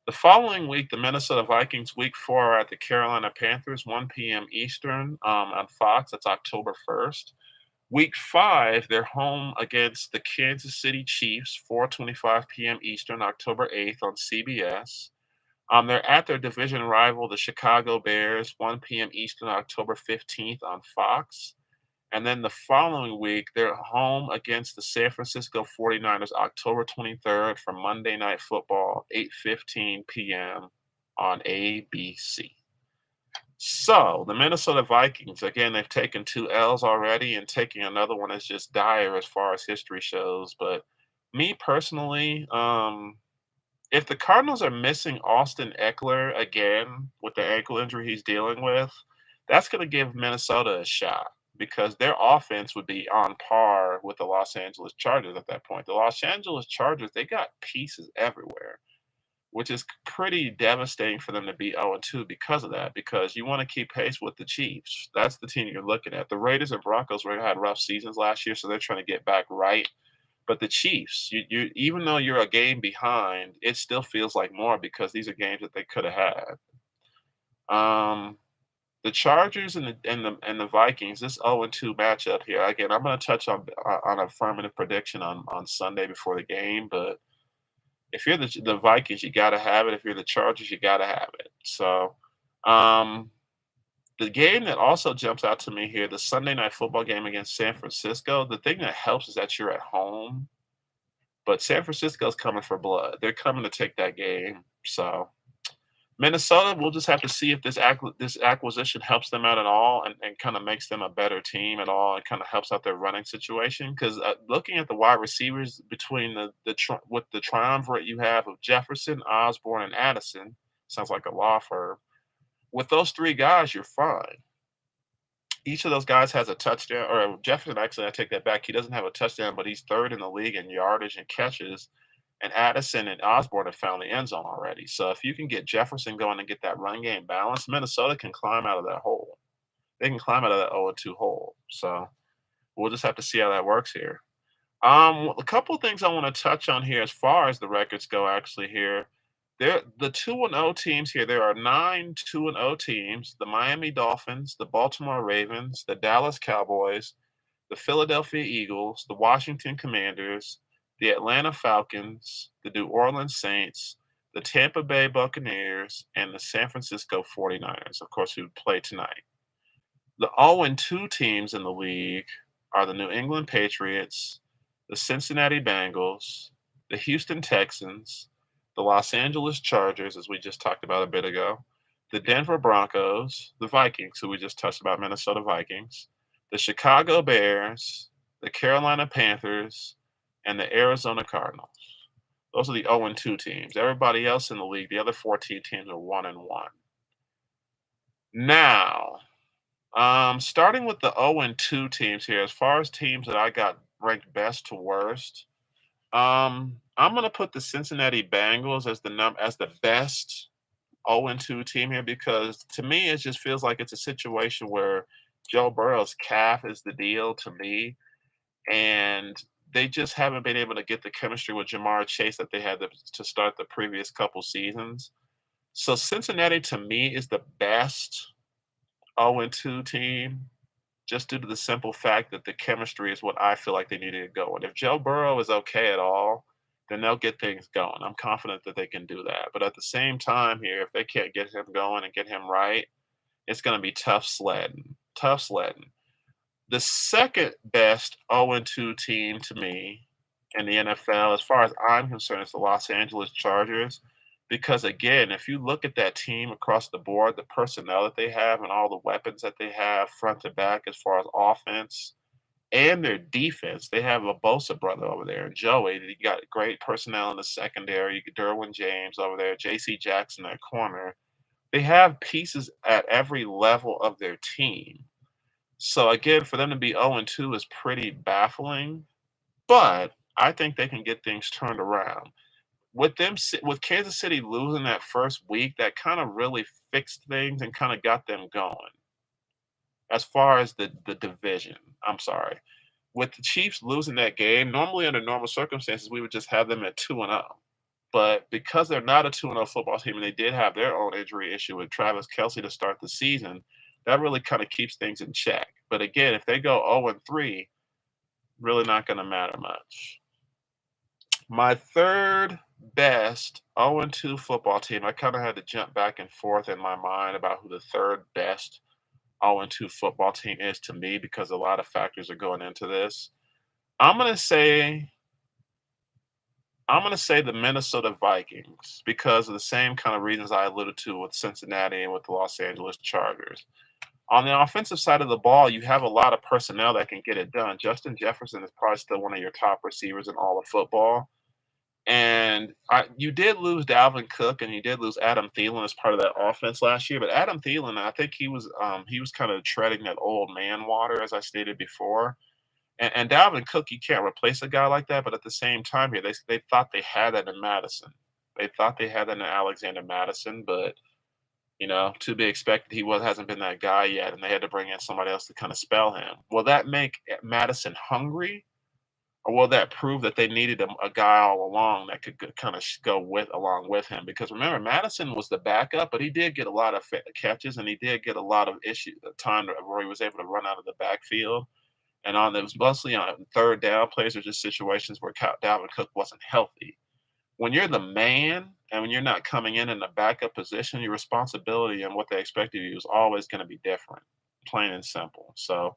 The following week, the Minnesota Vikings, week 4, are at the Carolina Panthers, 1 p.m. Eastern on Fox. That's October 1st. Week 5, they're home against the Kansas City Chiefs, 4:25 p.m. Eastern, October 8th on CBS. They're at their division rival, the Chicago Bears, 1 p.m. Eastern, October 15th on Fox. And then the following week, they're home against the San Francisco 49ers, October 23rd for Monday Night Football, 8:15 p.m. on ABC. So the Minnesota Vikings, again, they've taken 2 L's already, and taking another one is just dire as far as history shows. But me personally, if the Cardinals are missing Austin Eckler again with the ankle injury he's dealing with, that's going to give Minnesota a shot because their offense would be on par with the Los Angeles Chargers at that point. The Los Angeles Chargers, they got pieces everywhere, which is pretty devastating for them to be 0-2 because of that, because you want to keep pace with the Chiefs. That's the team you're looking at. The Raiders and Broncos had rough seasons last year, so they're trying to get back right. But the Chiefs, you even though you're a game behind, it still feels like more because these are games that they could have had. The Chargers and the Vikings, this 0-2 matchup here. Again, I'm going to touch on affirmative prediction on Sunday before the game, but if you're the Vikings, you got to have it. If you're the Chargers, you got to have it. So, the game that also jumps out to me here, the Sunday night football game against San Francisco, the thing that helps is that you're at home. But San Francisco's coming for blood. They're coming to take that game. So Minnesota, we'll just have to see if this acquisition helps them out at all and kind of makes them a better team at all and kind of helps out their running situation. Because looking at the wide receivers between with the triumvirate you have of Jefferson, Osborne, and Addison, sounds like a law firm. With those 3 guys, you're fine. Each of those guys has a touchdown, or Jefferson, actually, I take that back. He doesn't have a touchdown, but he's 3rd in the league in yardage and catches. And Addison and Osborne have found the end zone already. So if you can get Jefferson going and get that run game balanced, Minnesota can climb out of that hole. They can climb out of that 0-2 hole. So we'll just have to see how that works here. A couple of things I want to touch on here as far as the records go, actually, here. The 2-0 teams here, there are 9 2-0 teams: the Miami Dolphins, the Baltimore Ravens, the Dallas Cowboys, the Philadelphia Eagles, the Washington Commanders, the Atlanta Falcons, the New Orleans Saints, the Tampa Bay Buccaneers, and the San Francisco 49ers, of course, who play tonight. The 0-2 teams in the league are the New England Patriots, the Cincinnati Bengals, the Houston Texans, the Los Angeles Chargers, as we just talked about a bit ago, the Denver Broncos, the Vikings, who we just touched about, Minnesota Vikings, the Chicago Bears, the Carolina Panthers, and the Arizona Cardinals. Those are the 0-2 teams. Everybody else in the league, the other 14 teams, are 1-1. Now, starting with the 0-2 teams here, as far as teams that I got ranked best to worst, I'm gonna put the Cincinnati Bengals as the best 0-2 team here because to me it just feels like it's a situation where Joe Burrow's calf is the deal to me, and they just haven't been able to get the chemistry with Jamar Chase that they had to start the previous couple seasons. So Cincinnati to me is the best 0-2 team, just due to the simple fact that the chemistry is what I feel like they need to get going. If Joe Burrow is okay at all, then they'll get things going. I'm confident that they can do that. But at the same time here, if they can't get him going and get him right, it's going to be tough sledding. Tough sledding. The second best 0-2 team to me in the NFL, as far as I'm concerned, is the Los Angeles Chargers. Because again, if you look at that team across the board, the personnel that they have and all the weapons that they have front to back as far as offense and their defense, they have a Bosa brother over there, and Joey. You got great personnel in the secondary. You got Derwin James over there, J.C. Jackson at corner. They have pieces at every level of their team. So again, for them to be 0-2 is pretty baffling, but I think they can get things turned around. With Kansas City losing that first week, that kind of really fixed things and kind of got them going. as far as the division. I'm sorry. With the Chiefs losing that game, normally under normal circumstances, we would just have them at 2-0. But because they're not a 2-0 football team and they did have their own injury issue with Travis Kelce to start the season, that really kind of keeps things in check. But again, if they go 0-3, really not going to matter much. My third best 0-2 football team, I kind of had to jump back and forth in my mind about who the third best 0-2 football team is to me because a lot of factors are going into this. I'm gonna say I'm gonna say the Minnesota Vikings because of the same kind of reasons I alluded to with Cincinnati and with the Los Angeles Chargers. On the offensive side of the ball, you have a lot of personnel that can get it done. Justin Jefferson is probably still one of your top receivers in all of football. And you did lose Dalvin Cook and you did lose Adam Thielen as part of that offense last year. But Adam Thielen, I think he was kind of treading that old man water, as I stated before. And Dalvin Cook, you can't replace a guy like that. But at the same time, here they thought they had that in Madison. They thought they had that in Alexander Madison, but to be expected, hasn't been that guy yet, and they had to bring in somebody else to kind of spell him. Will that make Madison hungry? Or will that prove that they needed a guy all along that could kind of go along with him? Because remember, Madison was the backup, but he did get a lot of catches and he did get a lot of time where he was able to run out of the backfield. And it was mostly on third down plays or just situations where Dalvin Cook wasn't healthy. When you're the man and when you're not coming in a backup position, your responsibility and what they expect of you is always going to be different, plain and simple. So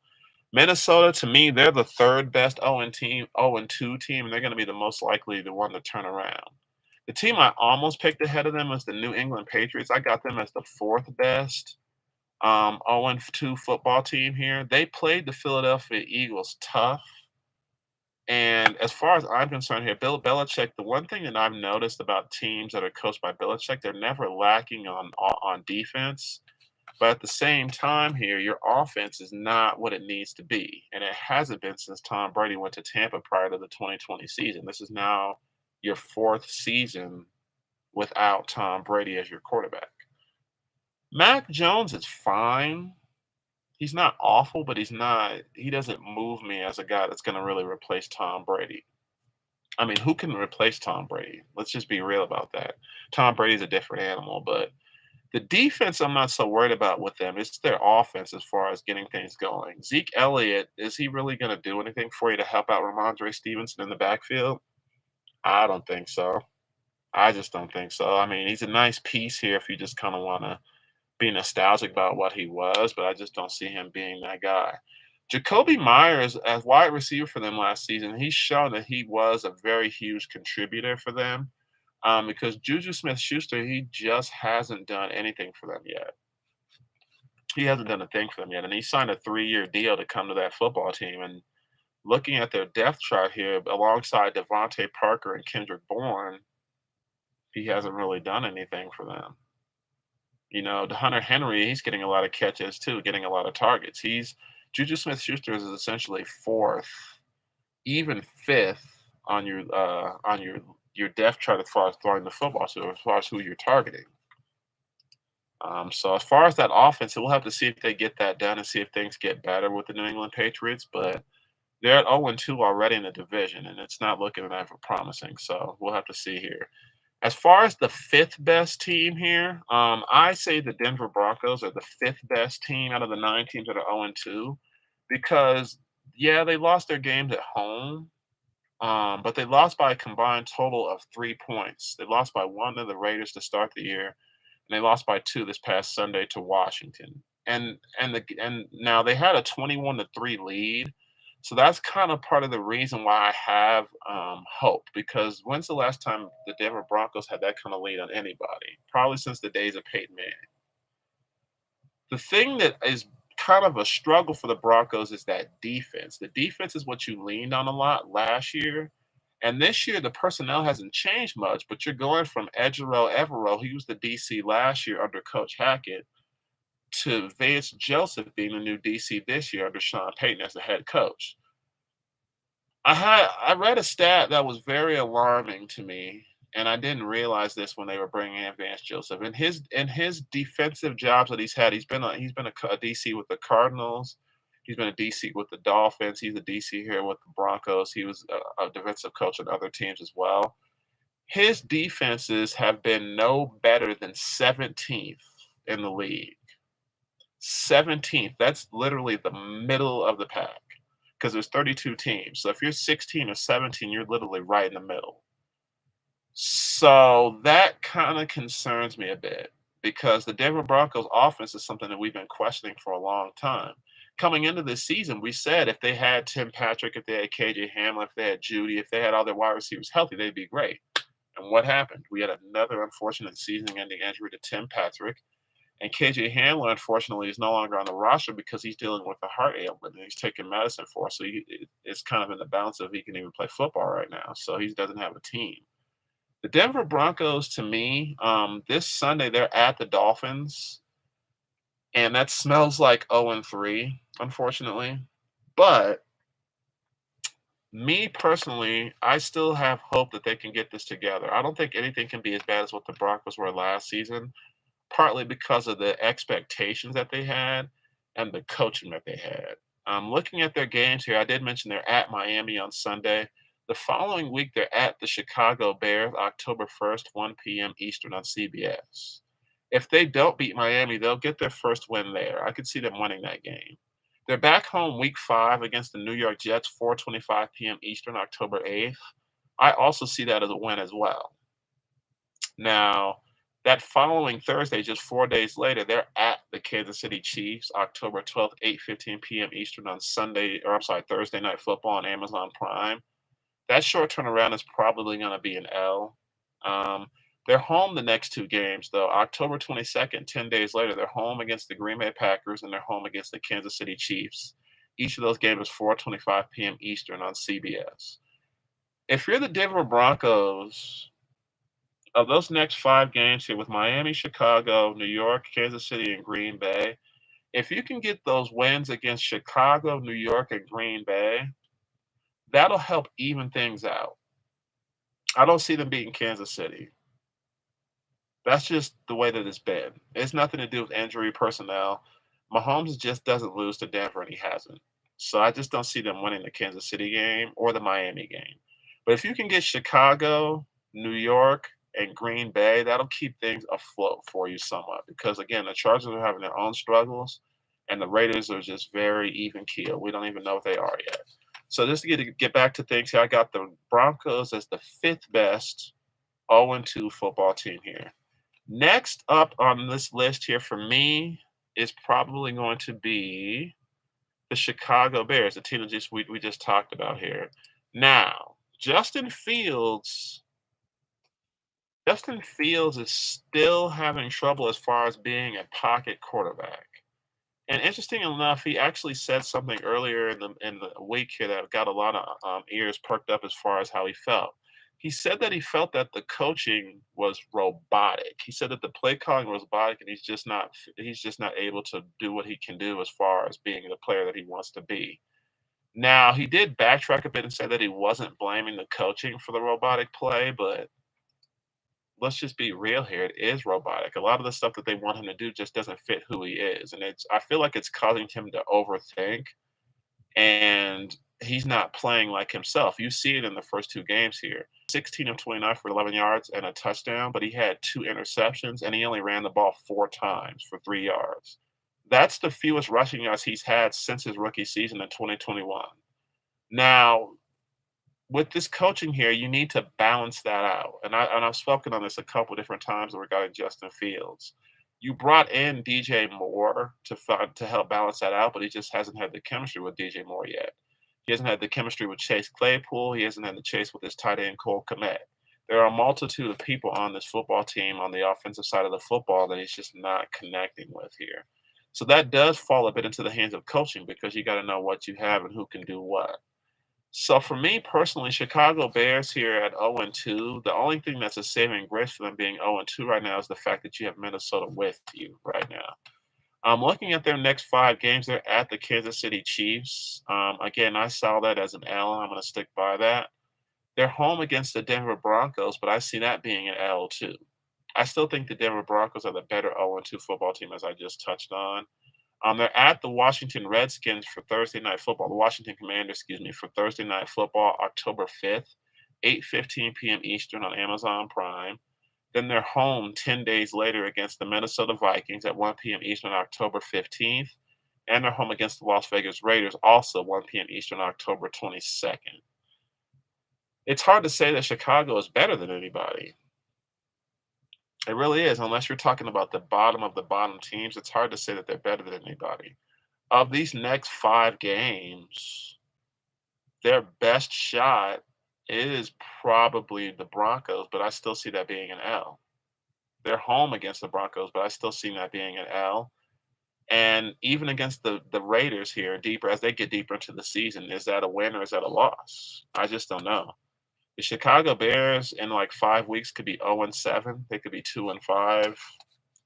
Minnesota, to me, they're the third best 0-2 team, and they're going to be the most likely the one to turn around. The team I almost picked ahead of them was the New England Patriots. I got them as the fourth best 0-2 football team here. They played the Philadelphia Eagles tough. And as far as I'm concerned here, Bill Belichick, the one thing that I've noticed about teams that are coached by Belichick, they're never lacking on defense. But at the same time here, your offense is not what it needs to be. And it hasn't been since Tom Brady went to Tampa prior to the 2020 season. This is now your fourth season without Tom Brady as your quarterback. Mac Jones is fine. He's not awful, but he doesn't move me as a guy that's going to really replace Tom Brady. I mean, who can replace Tom Brady? Let's just be real about that. Tom Brady's a different animal, but the defense, I'm not so worried about with them. It's their offense as far as getting things going. Zeke Elliott, is he really going to do anything for you to help out Ramondre Stevenson in the backfield? I don't think so. I just don't think so. I mean, he's a nice piece here if you just kind of want to be nostalgic about what he was, but I just don't see him being that guy. Jacoby Myers, as wide receiver for them last season, he's shown that he was a very huge contributor for them. Because Juju Smith-Schuster, he just hasn't done anything for them yet. He hasn't done a thing for them yet, and he signed a 3-year deal to come to that football team. And looking at their depth chart here, alongside Devontae Parker and Kendrick Bourne, he hasn't really done anything for them. The Hunter Henry, he's getting a lot of catches too, getting a lot of targets. Juju Smith-Schuster is essentially fourth, even fifth on your depth chart as far as throwing the football, so as far as who you're targeting. So as far as that offense, we'll have to see if they get that done and see if things get better with the New England Patriots. But they're at 0-2 already in the division, and it's not looking that promising. So we'll have to see here. As far as the fifth best team here, I say the Denver Broncos are the fifth best team out of the 9 teams that are 0-2 because, yeah, they lost their games at home. But they lost by a combined total of 3 points. They lost by 1 to the Raiders to start the year, and they lost by 2 this past Sunday to Washington. And now they had a 21-3 lead, so that's kind of part of the reason why I have hope. Because when's the last time the Denver Broncos had that kind of lead on anybody? Probably since the days of Peyton Manning. The thing that is kind of a struggle for the Broncos is that defense. The defense is what you leaned on a lot last year. And this year, the personnel hasn't changed much, but you're going from Ejiro Evero, he was the DC last year under Coach Hackett, to Vance Joseph being the new DC this year under Sean Payton as the head coach. I read a stat that was very alarming to me, and I didn't realize this when they were bringing in Vance Joseph. In his defensive jobs that he's had, he's been a DC with the Cardinals. He's been a DC with the Dolphins. He's a DC here with the Broncos. He was a defensive coach on other teams as well. His defenses have been no better than 17th in the league. 17th. That's literally the middle of the pack because there's 32 teams. So if you're 16 or 17, you're literally right in the middle. So that kind of concerns me a bit because the Denver Broncos offense is something that we've been questioning for a long time. Coming into this season, we said if they had Tim Patrick, if they had KJ Hamler, if they had Judy, if they had all their wide receivers healthy, they'd be great. And what happened? We had another unfortunate season-ending injury to Tim Patrick. And KJ Hamler, unfortunately, is no longer on the roster because he's dealing with a heart ailment and he's taking medicine for it. So it's kind of in the balance of he can even play football right now. So he doesn't have a team. The Denver Broncos, to me, this Sunday, they're at the Dolphins. And that smells like 0-3, unfortunately. But me personally, I still have hope that they can get this together. I don't think anything can be as bad as what the Broncos were last season, partly because of the expectations that they had and the coaching that they had. Looking at their games here, I did mention they're at Miami on Sunday. The following week, they're at the Chicago Bears, October 1st, 1 p.m. Eastern on CBS. If they don't beat Miami, they'll get their first win there. I could see them winning that game. They're back home week 5 against the New York Jets, 4:25 p.m. Eastern, October 8th. I also see that as a win as well. Now, that following Thursday, just 4 days later, they're at the Kansas City Chiefs, October 12th, 8:15 p.m. Eastern on Thursday Night Football on Amazon Prime. That short turnaround is probably going to be an L. They're home the next 2 games, though. October 22nd, 10 days later, they're home against the Green Bay Packers and they're home against the Kansas City Chiefs. Each of those games is 4:25 p.m. Eastern on CBS. If you're the Denver Broncos, of those next 5 games here with Miami, Chicago, New York, Kansas City, and Green Bay, if you can get those wins against Chicago, New York, and Green Bay, that'll help even things out. I don't see them beating Kansas City. That's just the way that it's been. It's nothing to do with injury personnel. Mahomes just doesn't lose to Denver, and he hasn't. So I just don't see them winning the Kansas City game or the Miami game. But if you can get Chicago, New York, and Green Bay, that'll keep things afloat for you somewhat. Because, again, the Chargers are having their own struggles, and the Raiders are just very even keel. We don't even know what they are yet. So just to get back to things here, I got the Broncos as the 5th best 0-2 football team here. Next up on this list here for me is probably going to be the Chicago Bears, the team that we just talked about here. Now, Justin Fields is still having trouble as far as being a pocket quarterback. And interesting enough, he actually said something earlier in the week here that got a lot of ears perked up as far as how he felt. He said that he felt that the coaching was robotic. He said that the play calling was robotic, and he's just not able to do what he can do as far as being the player that he wants to be. Now, he did backtrack a bit and say that he wasn't blaming the coaching for the robotic play, but let's just be real here. It is robotic. A lot of the stuff that they want him to do just doesn't fit who he is, and I feel like it's causing him to overthink, and he's not playing like himself. You see it in the first 2 games here. 16 of 29 for 11 yards and a touchdown, but he had 2 interceptions, and he only ran the ball 4 times for 3 yards. That's the fewest rushing yards he's had since his rookie season in 2021. Now, with this coaching here, you need to balance that out. And I've spoken on this a couple different times regarding Justin Fields. You brought in DJ Moore to help balance that out, but he just hasn't had the chemistry with DJ Moore yet. He hasn't had the chemistry with Chase Claypool. He hasn't had the chase with his tight end, Cole Kmet. There are a multitude of people on this football team on the offensive side of the football that he's just not connecting with here. So that does fall a bit into the hands of coaching because you got to know what you have and who can do what. So for me personally, Chicago Bears here at 0-2, the only thing that's a saving grace for them being 0-2 right now is the fact that you have Minnesota with you right now. I'm looking at their next 5 games. They're at the Kansas City Chiefs. Again, I saw that as an L. I'm going to stick by that. They're home against the Denver Broncos, but I see that being an L too. I still think the Denver Broncos are the better 0-2 football team, as I just touched on. They're at the Washington Redskins for Thursday night football. The Washington Commanders, excuse me, for Thursday night football, October 5th, 8:15 p.m. Eastern on Amazon Prime. Then they're home 10 days later against the Minnesota Vikings at 1 p.m. Eastern, October 15th. And they're home against the Las Vegas Raiders, also 1 p.m. Eastern, October 22nd. It's hard to say that Chicago is better than anybody. It really is, unless you're talking about the bottom of the bottom teams. It's hard to say that they're better than anybody. Of these next 5 games, their best shot is probably the Broncos, but I still see that being an L. They're home against the Broncos, but I still see that being an L. And even against the Raiders here, deeper as they get deeper into the season, is that a win or is that a loss? I just don't know. The Chicago Bears in like 5 weeks could be 0-7. They could be 2-5.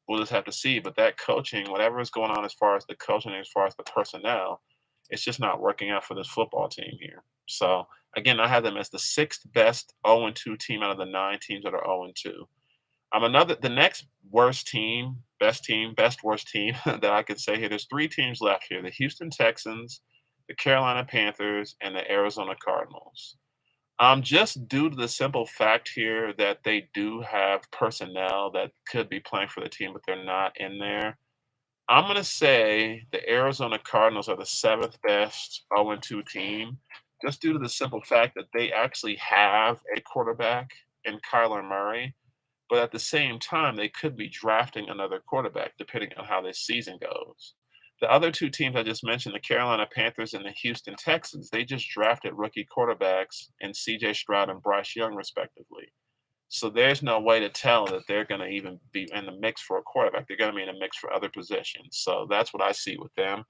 We'll just have to see. But that coaching, whatever is going on as far as the coaching, as far as the personnel, it's just not working out for this football team here. So again, I have them as the sixth best 0-2 team out of the 9 teams that are 0-2. The next worst team, best worst team that I could say here. There's 3 teams left here: the Houston Texans, the Carolina Panthers, and the Arizona Cardinals. Just due to the simple fact here that they do have personnel that could be playing for the team, but they're not in there. I'm going to say the Arizona Cardinals are the seventh best 0-2 team, just due to the simple fact that they actually have a quarterback in Kyler Murray. But at the same time, they could be drafting another quarterback depending on how this season goes. The other 2 teams I just mentioned, the Carolina Panthers and the Houston Texans, they just drafted rookie quarterbacks in CJ Stroud and Bryce Young, respectively. So there's no way to tell that they're going to even be in the mix for a quarterback. They're going to be in the mix for other positions. So that's what I see with them.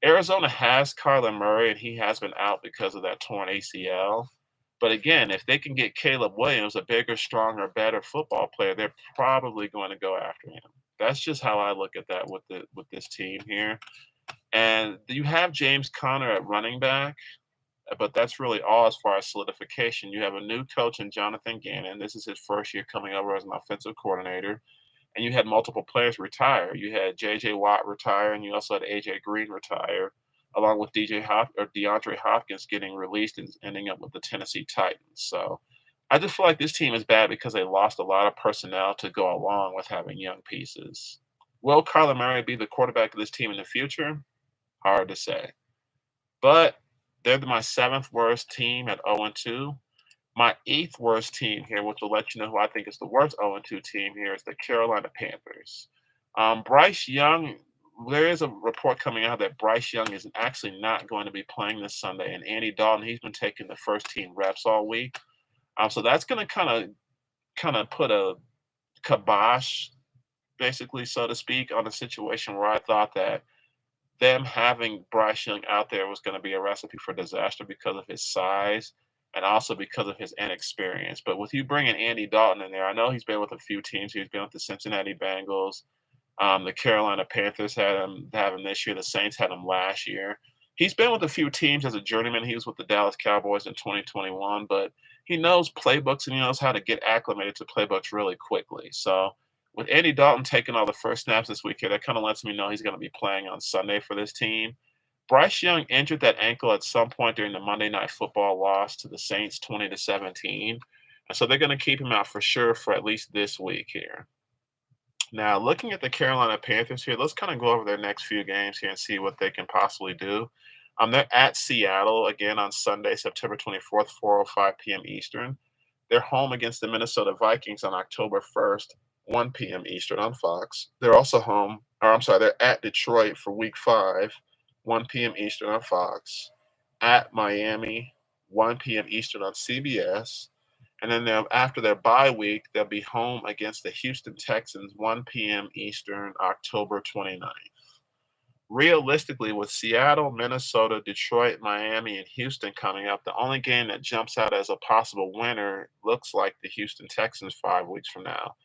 Arizona has Kyler Murray, and he has been out because of that torn ACL. But again, if they can get Caleb Williams, a bigger, stronger, better football player, they're probably going to go after him. That's just how I look at that with this team here. And you have James Conner at running back, but that's really all as far as solidification. You have a new coach in Jonathan Gannon. This is his first year coming over as an offensive coordinator. And you had multiple players retire. You had J.J. Watt retire, and you also had A.J. Green retire, along with DeAndre Hopkins getting released and ending up with the Tennessee Titans. So I just feel like this team is bad because they lost a lot of personnel to go along with having young pieces. Will Kyler Murray be the quarterback of this team in the future? Hard to say. But they're my seventh worst team at 0-2. My eighth worst team here, which will let you know who I think is the worst 0-2 team here, is the Carolina Panthers. Bryce Young, there is a report coming out that Bryce Young is actually not going to be playing this Sunday. And Andy Dalton, he's been taking the first team reps all week. So that's going to kind of put a kibosh, basically, so to speak, on a situation where I thought that them having Bryce Young out there was going to be a recipe for disaster because of his size and also because of his inexperience. But with you bringing Andy Dalton in there, I know he's been with a few teams. He's been with the Cincinnati Bengals. The Carolina Panthers have him this year. The Saints had him last year. He's been with a few teams as a journeyman. He was with the Dallas Cowboys in 2021, but he knows playbooks and he knows how to get acclimated to playbooks really quickly. So with Andy Dalton taking all the first snaps this week here, that kind of lets me know he's going to be playing on Sunday for this team. Bryce Young injured that ankle at some point during the Monday Night Football loss to the Saints 20-17. And so they're going to keep him out for sure for at least this week here. Now, looking at the Carolina Panthers here, let's kind of go over their next few games here and see what they can possibly do. They're at Seattle again on Sunday, September 24th, 4:05 p.m. Eastern. They're home against the Minnesota Vikings on October 1st, 1 p.m. Eastern on Fox. They're also they're at Detroit for Week 5, 1 p.m. Eastern on Fox. At Miami, 1 p.m. Eastern on CBS. And then after their bye week, they'll be home against the Houston Texans, 1 p.m. Eastern, October 29th. Realistically, with Seattle, Minnesota, Detroit, Miami, and Houston coming up, the only game that jumps out as a possible winner looks like the Houston Texans 5 weeks from now.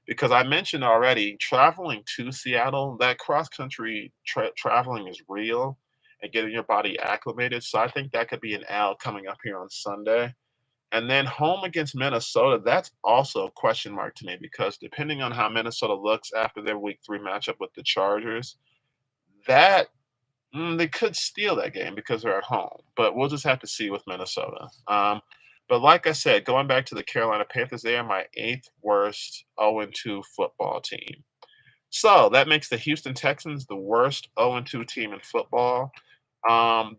Because I mentioned already, traveling to Seattle, that cross-country traveling is real and getting your body acclimated. So I think that could be an L coming up here on Sunday. And then home against Minnesota, that's also a question mark to me because depending on how Minnesota looks after their week 3 matchup with the Chargers, that they could steal that game because they're at home, but we'll just have to see with Minnesota. But like I said, going back to the Carolina Panthers, they are my 8th worst 0-2 football team. So that makes the Houston Texans the worst 0-2 team in football.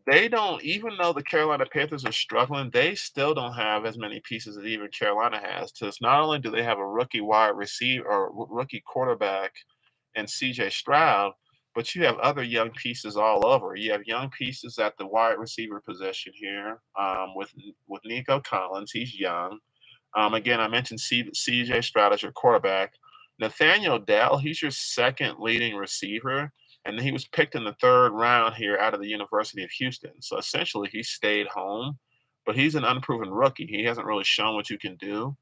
They don't, even though the Carolina Panthers are struggling, they still don't have as many pieces as even Carolina has. Because not only do they have a rookie wide receiver or rookie quarterback and CJ Stroud, but you have other young pieces all over. You have young pieces at the wide receiver position here with Nico Collins. He's young. Again, I mentioned CJ Stroud as your quarterback. Nathaniel Dell, he's your second leading receiver, and he was picked in the 3rd round here out of the University of Houston. So essentially, he stayed home, but he's an unproven rookie. He hasn't really shown what you can do.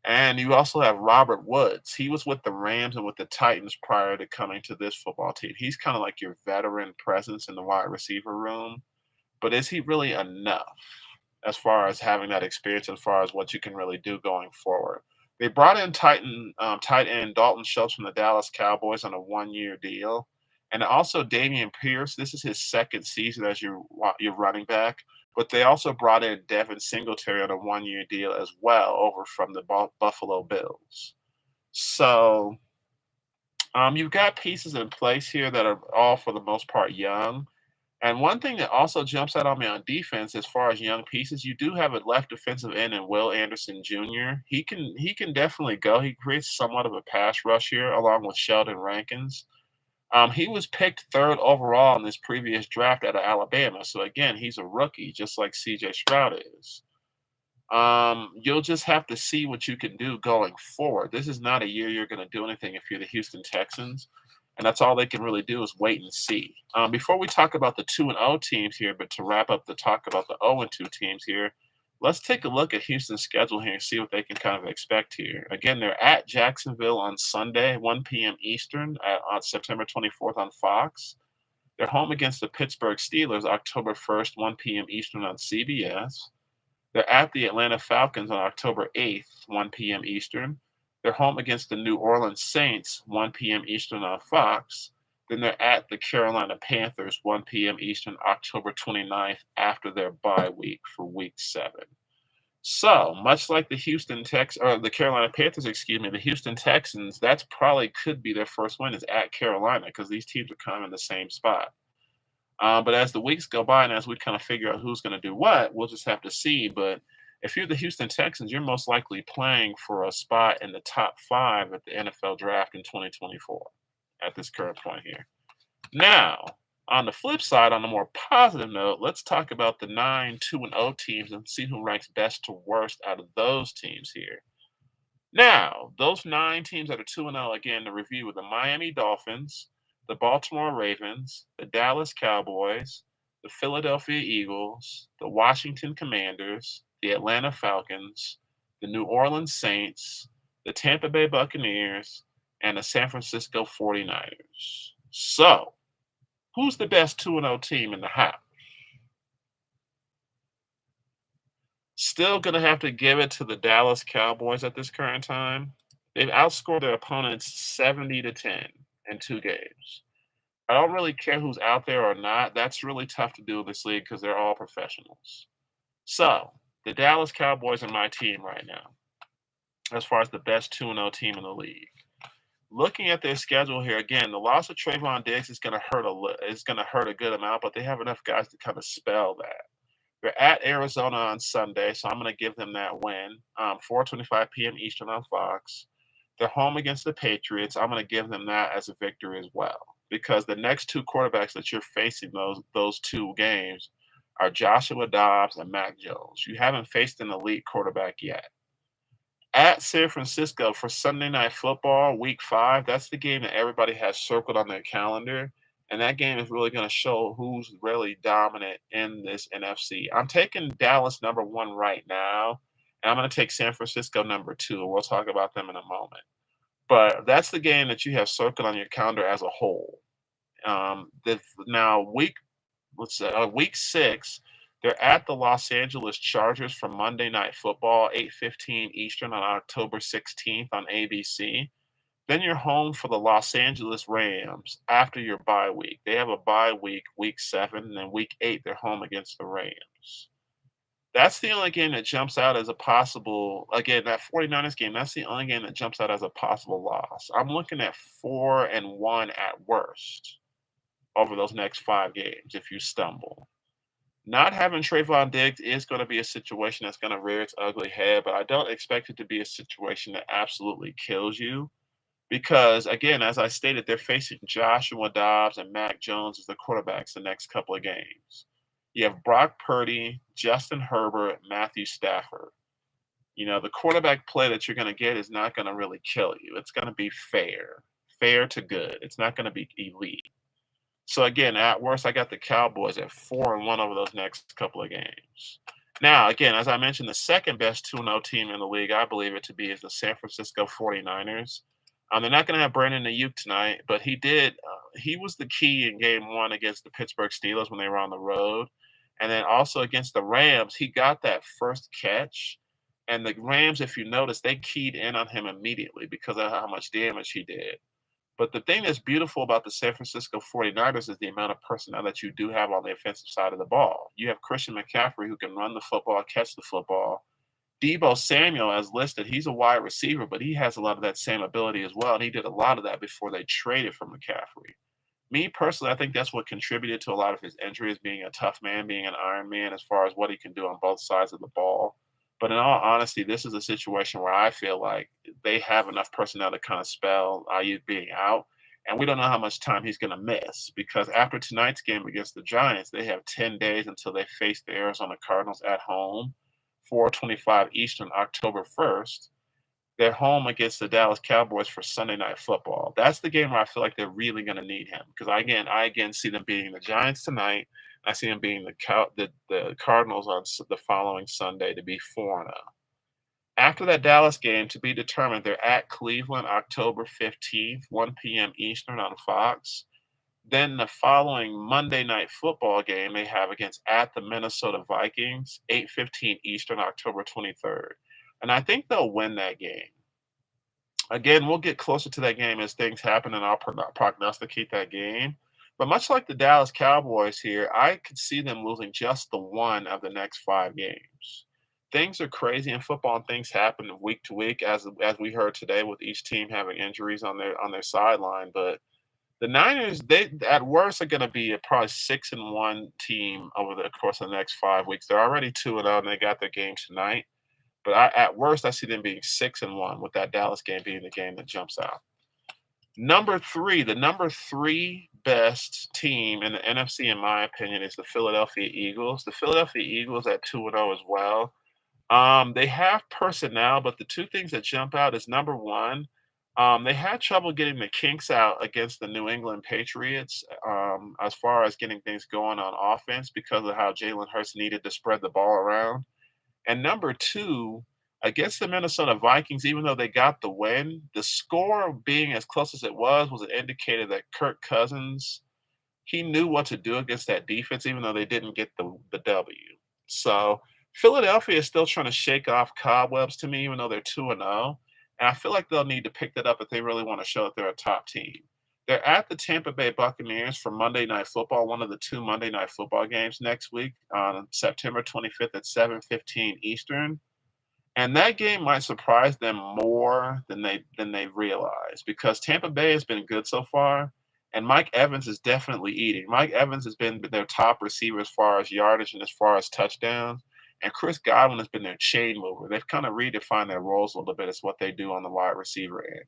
And you also have Robert Woods. He was with the Rams and with the Titans prior to coming to this football team. He's kind of like your veteran presence in the wide receiver room. But is he really enough as far as having that experience, as far as what you can really do going forward? They brought in tight end Dalton Schultz from the Dallas Cowboys on a 1-year deal. And also Damian Pierce. This is his 2nd season as your running back. But they also brought in Devin Singletary on a 1-year deal as well over from the Buffalo Bills. So you've got pieces in place here that are all for the most part young. And one thing that also jumps out on me on defense, as far as young pieces, you do have a left defensive end in Will Anderson Jr. He can definitely go. He creates somewhat of a pass rush here, along with Sheldon Rankins. He was picked 3rd overall in this previous draft out of Alabama. So again, he's a rookie, just like CJ Stroud is. You'll just have to see what you can do going forward. This is not a year you're going to do anything if you're the Houston Texans. And that's all they can really do is wait and see. Before we talk about the 2-0 teams here, but to wrap up the talk about the 0-2 teams here, let's take a look at Houston's schedule here and see what they can kind of expect here. Again, they're at Jacksonville on Sunday, 1 p.m. Eastern on September 24th on Fox. They're home against the Pittsburgh Steelers October 1st, 1 p.m. Eastern on CBS. They're at the Atlanta Falcons on October 8th, 1 p.m. Eastern. They're home against the New Orleans Saints, 1 p.m. Eastern on Fox. Then they're at the Carolina Panthers, 1 p.m. Eastern, October 29th, after their bye week for Week 7. So, much like the Carolina Panthers, the Houston Texans, that's probably could be their first win is at Carolina because these teams are kind of in the same spot. But as the weeks go by and as we kind of figure out who's going to do what, we'll just have to see. But if you're the Houston Texans, you're most likely playing for a spot in the top 5 at the NFL draft in 2024 at this current point here. Now, on the flip side, on a more positive note, let's talk about the 9 2-0 teams and see who ranks best to worst out of those teams here. Now, those 9 teams that are 2-0, again, to review, the Miami Dolphins, the Baltimore Ravens, the Dallas Cowboys, the Philadelphia Eagles, the Washington Commanders, the Atlanta Falcons, the New Orleans Saints, the Tampa Bay Buccaneers, and the San Francisco 49ers. So, who's the best 2-0 team in the house? Still going to have to give it to the Dallas Cowboys at this current time. They've outscored their opponents 70-10 in 2 games. I don't really care who's out there or not. That's really tough to do in this league because they're all professionals. So, the Dallas Cowboys are my team right now, as far as the best 2-0 team in the league. Looking at their schedule here, again, the loss of Trayvon Diggs is going to hurt a good amount, but they have enough guys to kind of spell that. They're at Arizona on Sunday, so I'm going to give them that win. 4:25 p.m. Eastern on Fox. They're home against the Patriots. I'm going to give them that as a victory as well, because the next 2 quarterbacks that you're facing those 2 games are Joshua Dobbs and Mac Jones. You haven't faced an elite quarterback yet. At San Francisco for Sunday Night Football, Week 5, that's the game that everybody has circled on their calendar. And that game is really going to show who's really dominant in this NFC. I'm taking Dallas number 1 right now, and I'm going to take San Francisco number 2. We'll talk about them in a moment. But that's the game that you have circled on your calendar as a whole. Now, week 6, They're at the Los Angeles Chargers for Monday Night Football, 8:15 Eastern on October 16th on ABC. Then you're home for the Los Angeles Rams after your bye week. They have a bye week, week 7, and then week 8, they're home against the Rams. That's the only game that jumps out as a possible, again, that 49ers game, that's the only game that jumps out as a possible loss. I'm looking at 4-1 at worst over those next 5 games if you stumble. Not having Trayvon Diggs is going to be a situation that's going to rear its ugly head, but I don't expect it to be a situation that absolutely kills you because, again, as I stated, they're facing Joshua Dobbs and Mac Jones as the quarterbacks the next couple of games. You have Brock Purdy, Justin Herbert, Matthew Stafford. The quarterback play that you're going to get is not going to really kill you. It's going to be fair to good. It's not going to be elite. So again, at worst, I got the Cowboys at 4-1 over those next couple of games. Now, again, as I mentioned, the second best 2-0 team in the league, I believe it to be, is the San Francisco 49ers. They're not going to have Brandon Ayuk tonight, but he was the key in game 1 against the Pittsburgh Steelers when they were on the road. And then also against the Rams, he got that first catch. And the Rams, if you notice, they keyed in on him immediately because of how much damage he did. But the thing that's beautiful about the San Francisco 49ers is the amount of personnel that you do have on the offensive side of the ball. You have Christian McCaffrey who can run the football, catch the football. Deebo Samuel, as listed, he's a wide receiver, but he has a lot of that same ability as well. And he did a lot of that before they traded for McCaffrey. Me personally, I think that's what contributed to a lot of his injuries, being a tough man, being an Iron Man as far as what he can do on both sides of the ball. But in all honesty, this is a situation where I feel like they have enough personnel to kind of spell Ayuk being out. And we don't know how much time he's going to miss because after tonight's game against the Giants, they have 10 days until they face the Arizona Cardinals at home, 4:25 Eastern, October 1st. They're home against the Dallas Cowboys for Sunday Night Football. That's the game where I feel like they're really going to need him because I again see them beating the Giants tonight. I see them beating the Cardinals on the following Sunday to be 4-0. After that Dallas game, to be determined, they're at Cleveland October 15th, 1 p.m. Eastern on Fox. Then the following Monday Night Football game they have at the Minnesota Vikings, 8:15 Eastern, October 23rd. And I think they'll win that game. Again, we'll get closer to that game as things happen, and I'll prognosticate that game. But much like the Dallas Cowboys here, I could see them losing just the one of the next 5 games. Things are crazy in football, and things happen week to week, as we heard today, with each team having injuries on their sideline. But the Niners, they at worst are going to be a probably 6-1 team over the course of the next 5 weeks. They're already 2-0, and they got their game tonight. But at worst, I see them being 6-1, with that Dallas game being the game that jumps out. The number 3 best team in the NFC, in my opinion, is the Philadelphia Eagles. The Philadelphia Eagles at 2-0 as well. They have personnel, but the two things that jump out is, number one, they had trouble getting the kinks out against the New England Patriots as far as getting things going on offense because of how Jalen Hurts needed to spread the ball around. And number 2, against the Minnesota Vikings, even though they got the win, the score being as close as it was an indicator that Kirk Cousins, he knew what to do against that defense, even though they didn't get the W. So Philadelphia is still trying to shake off cobwebs to me, even though they're 2-0. And I feel like they'll need to pick that up if they really want to show that they're a top team. They're at the Tampa Bay Buccaneers for Monday Night Football, one of the 2 Monday Night Football games next week on September 25th at 7:15 Eastern. And that game might surprise them more than they realize because Tampa Bay has been good so far, and Mike Evans is definitely eating. Mike Evans has been their top receiver as far as yardage and as far as touchdowns, and Chris Godwin has been their chain mover. They've kind of redefined their roles a little bit as what they do on the wide receiver end.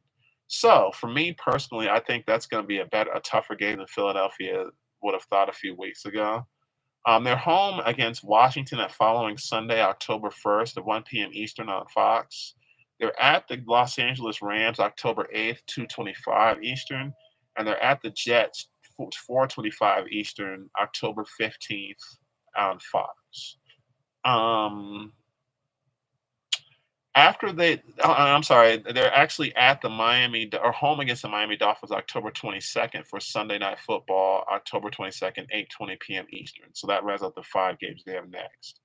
So for me personally, I think that's going to be a tougher game than Philadelphia would have thought a few weeks ago. They're home against Washington that following Sunday, October 1st at 1 p.m. Eastern on Fox. They're at the Los Angeles Rams October 8th, 2:25 Eastern. And they're at the Jets 4:25 Eastern, October 15th on Fox. After they I'm sorry, they're actually at the Miami or home against the Miami Dolphins October 22nd for Sunday Night Football, October 22nd, 8:20 p.m. Eastern. So that rounds out the 5 games they have next.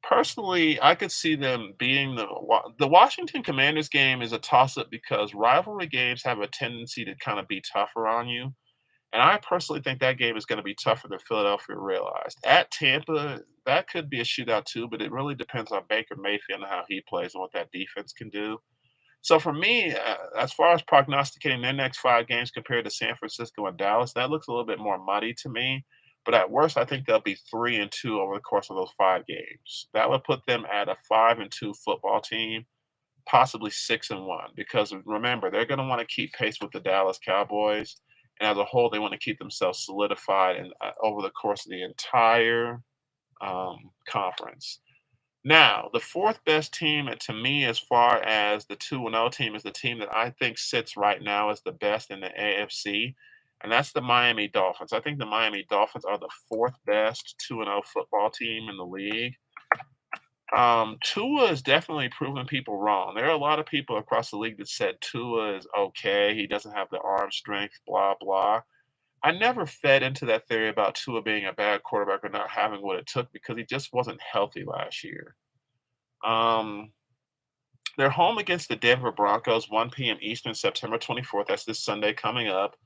Personally, I could see them beating the Washington Commanders game is a toss-up because rivalry games have a tendency to kinda be tougher on you, and I personally think that game is gonna be tougher than Philadelphia realized. At Tampa, that could be a shootout too, but it really depends on Baker Mayfield and how he plays and what that defense can do. So for me, as far as prognosticating their next 5 games compared to San Francisco and Dallas, that looks a little bit more muddy to me. But at worst, I think they'll be 3-2 over the course of those 5 games. That would put them at a 5-2 football team, possibly 6-1. Because remember, they're going to want to keep pace with the Dallas Cowboys, and as a whole, they want to keep themselves solidified and over the course of the entire conference. Now, the 4th best team to me as far as the 2-0 team is the team that I think sits right now as the best in the AFC, and that's the Miami Dolphins. I think the Miami Dolphins are the 4th best 2-0 football team in the league. Tua is definitely proving people wrong. There are a lot of people across the league that said Tua is okay, he doesn't have the arm strength, blah, blah. I never fed into that theory about Tua being a bad quarterback or not having what it took because he just wasn't healthy last year. Um, they're home against the Denver Broncos, 1 p.m. Eastern, September 24th. That's this Sunday coming up.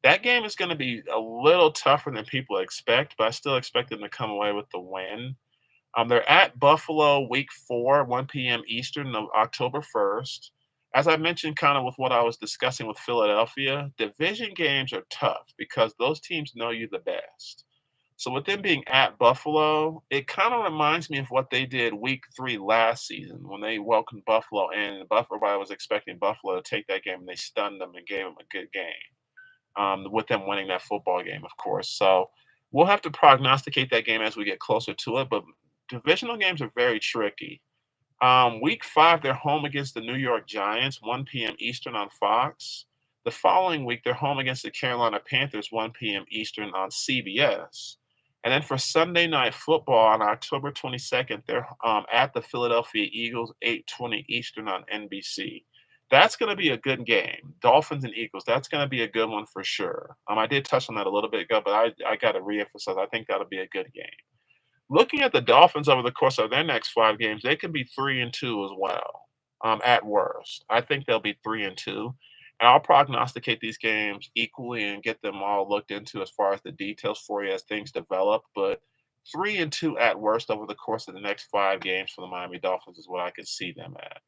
That game is going to be a little tougher than people expect, but I still expect them to come away with the win. They're at Buffalo week 4, 1 p.m. Eastern, October 1st. As I mentioned, kind of with what I was discussing with Philadelphia, division games are tough because those teams know you the best. So with them being at Buffalo, it kind of reminds me of what they did week 3 last season when they welcomed Buffalo in. And Buffalo, everybody was expecting Buffalo to take that game, and they stunned them and gave them a good game. With them winning that football game, of course. So we'll have to prognosticate that game as we get closer to it. But divisional games are very tricky. Week 5, they're home against the New York Giants, 1 p.m. Eastern on Fox. The following week, they're home against the Carolina Panthers, 1 p.m. Eastern on CBS. And then for Sunday Night Football on October 22nd, they're at the Philadelphia Eagles, 8:20 Eastern on NBC. That's going to be a good game. Dolphins and Eagles, that's going to be a good one for sure. I did touch on that a little bit ago, but I got to reemphasize, I think that'll be a good game. Looking at the Dolphins over the course of their next 5 games, they can be 3-2 as well, at worst. I think they'll be 3-2, and I'll prognosticate these games equally and get them all looked into as far as the details for you as things develop, but 3-2 at worst over the course of the next 5 games for the Miami Dolphins is what I could see them at.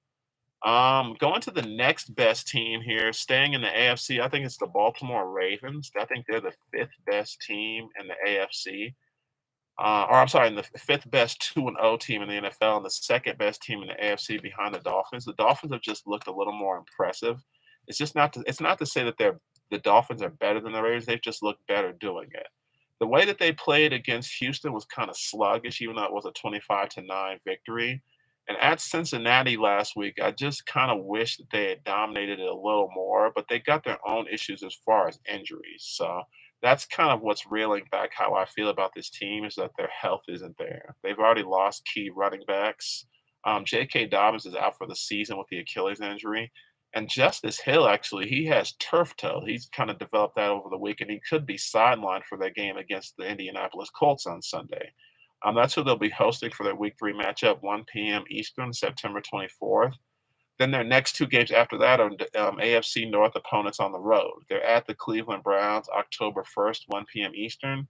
Going to the next best team here, staying in the AFC, I think it's the Baltimore Ravens. I think they're the 5th best team in the AFC. Or I'm sorry, and the 5th best 2-0 team in the NFL and the 2nd best team in the AFC behind the Dolphins. The Dolphins have just looked a little more impressive. It's not to say that the Dolphins are better than the Ravens. They've just looked better doing it. The way that they played against Houston was kind of sluggish, even though it was a 25-9 victory. And at Cincinnati last week, I just kind of wish that they had dominated it a little more, but they got their own issues as far as injuries. So that's kind of what's reeling back how I feel about this team is that their health isn't there. They've already lost key running backs. J.K. Dobbins is out for the season with the Achilles injury. And Justice Hill, actually, he has turf toe. He's kind of developed that over the week, and he could be sidelined for their game against the Indianapolis Colts on Sunday. That's who they'll be hosting for their Week 3 matchup, 1 p.m. Eastern, September 24th. Then their next 2 games after that are AFC North opponents on the road. They're at the Cleveland Browns, October 1st, 1 p.m. Eastern,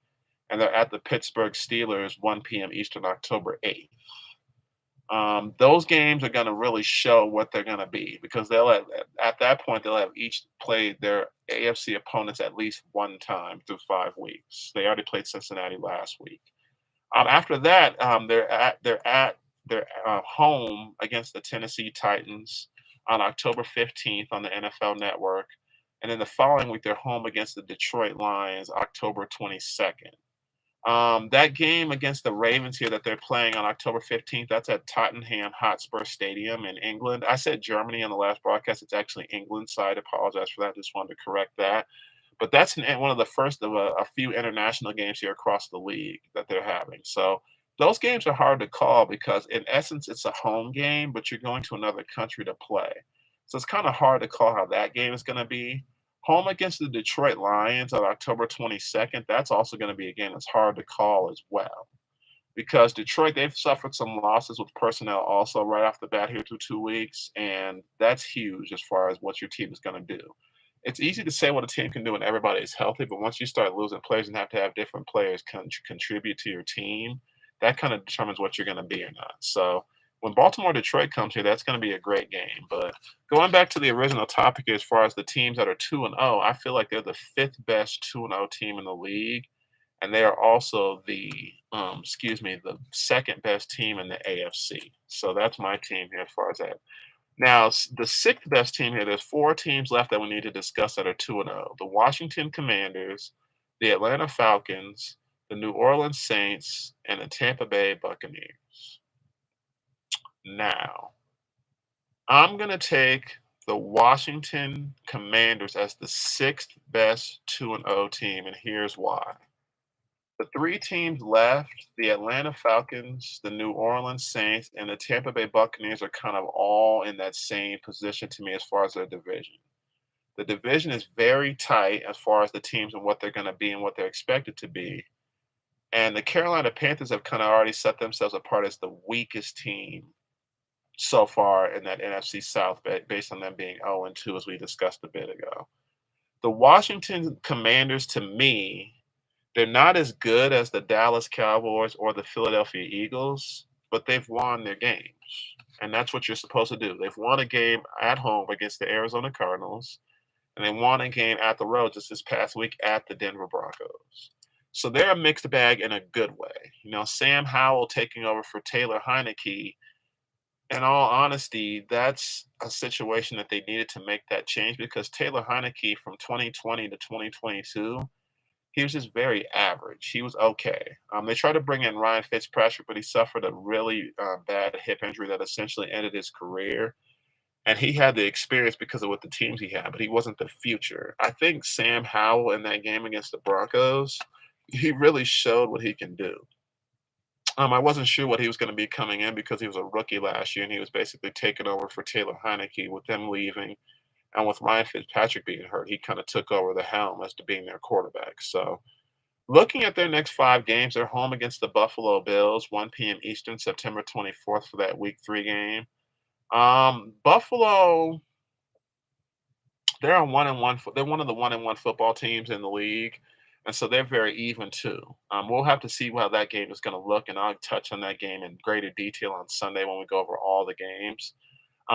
and they're at the Pittsburgh Steelers, 1 p.m. Eastern, October 8th. Those games are going to really show what they're going to be because at that point they'll have each played their AFC opponents at least one time through 5 weeks. They already played Cincinnati last week. After that, they're home against the Tennessee Titans on October 15th on the NFL Network, and then the following week they're home against the Detroit Lions, October 22nd. That game against the Ravens here that they're playing on October 15th, that's at Tottenham Hotspur Stadium in England. I said Germany on the last broadcast. It's actually England, so I apologize for that. Just wanted to correct that. But that's one of the first of a few international games here across the league that they're having. So Those games are hard to call because, in essence, it's a home game, but you're going to another country to play. So it's kind of hard to call how that game is going to be. Home against the Detroit Lions on October 22nd, that's also going to be a game that's hard to call as well. Because Detroit, they've suffered some losses with personnel also right off the bat here through 2 weeks, and that's huge as far as what your team is going to do. It's easy to say what a team can do when everybody is healthy, but once you start losing players and have to have different players contribute to your team, that kind of determines what you're going to be or not. So when Baltimore Detroit comes here, that's going to be a great game. But going back to the original topic, as far as the teams that are 2-0, I feel like they're the fifth best 2-0 team in the league, and they are also the second best team in the AFC. So that's my team here as far as that. Now, the sixth best team here, there's four teams left that we need to discuss that are 2-0. The Washington Commanders, the Atlanta Falcons, the New Orleans Saints, and the Tampa Bay Buccaneers. Now, I'm going to take the Washington Commanders as the sixth best 2-0 team, and here's why. The three teams left, the Atlanta Falcons, the New Orleans Saints, and the Tampa Bay Buccaneers are kind of all in that same position to me as far as their division. The division is very tight as far as the teams and what they're going to be and what they're expected to be. And the Carolina Panthers have kind of already set themselves apart as the weakest team so far in that NFC South based on them being 0-2, as we discussed a bit ago. The Washington Commanders, to me, they're not as good as the Dallas Cowboys or the Philadelphia Eagles, but they've won their games. And that's what you're supposed to do. They've won a game at home against the Arizona Cardinals, and they won a game at the road just this past week at the Denver Broncos. So they're a mixed bag in a good way. Sam Howell taking over for Taylor Heineke, in all honesty, that's a situation that they needed to make that change because Taylor Heineke from 2020 to 2022, he was just very average. He was okay. They tried to bring in Ryan Fitzpatrick, but he suffered a really bad hip injury that essentially ended his career. And he had the experience because of what the teams he had, but he wasn't the future. I think Sam Howell in that game against the Broncos, he really showed what he can do. I wasn't sure what he was going to be coming in because he was a rookie last year, and he was basically taking over for Taylor Heineke with them leaving. And with Ryan Fitzpatrick being hurt, he kind of took over the helm as to being their quarterback. So looking at their next 5 games, they're home against the Buffalo Bills, 1 p.m. Eastern, September 24th for that Week 3 game. Buffalo, they're on 1-1. They're one of the 1-1 football teams in the league, and so they're very even too. We'll have to see how that game is going to look, and I'll touch on that game in greater detail on Sunday when we go over all the games.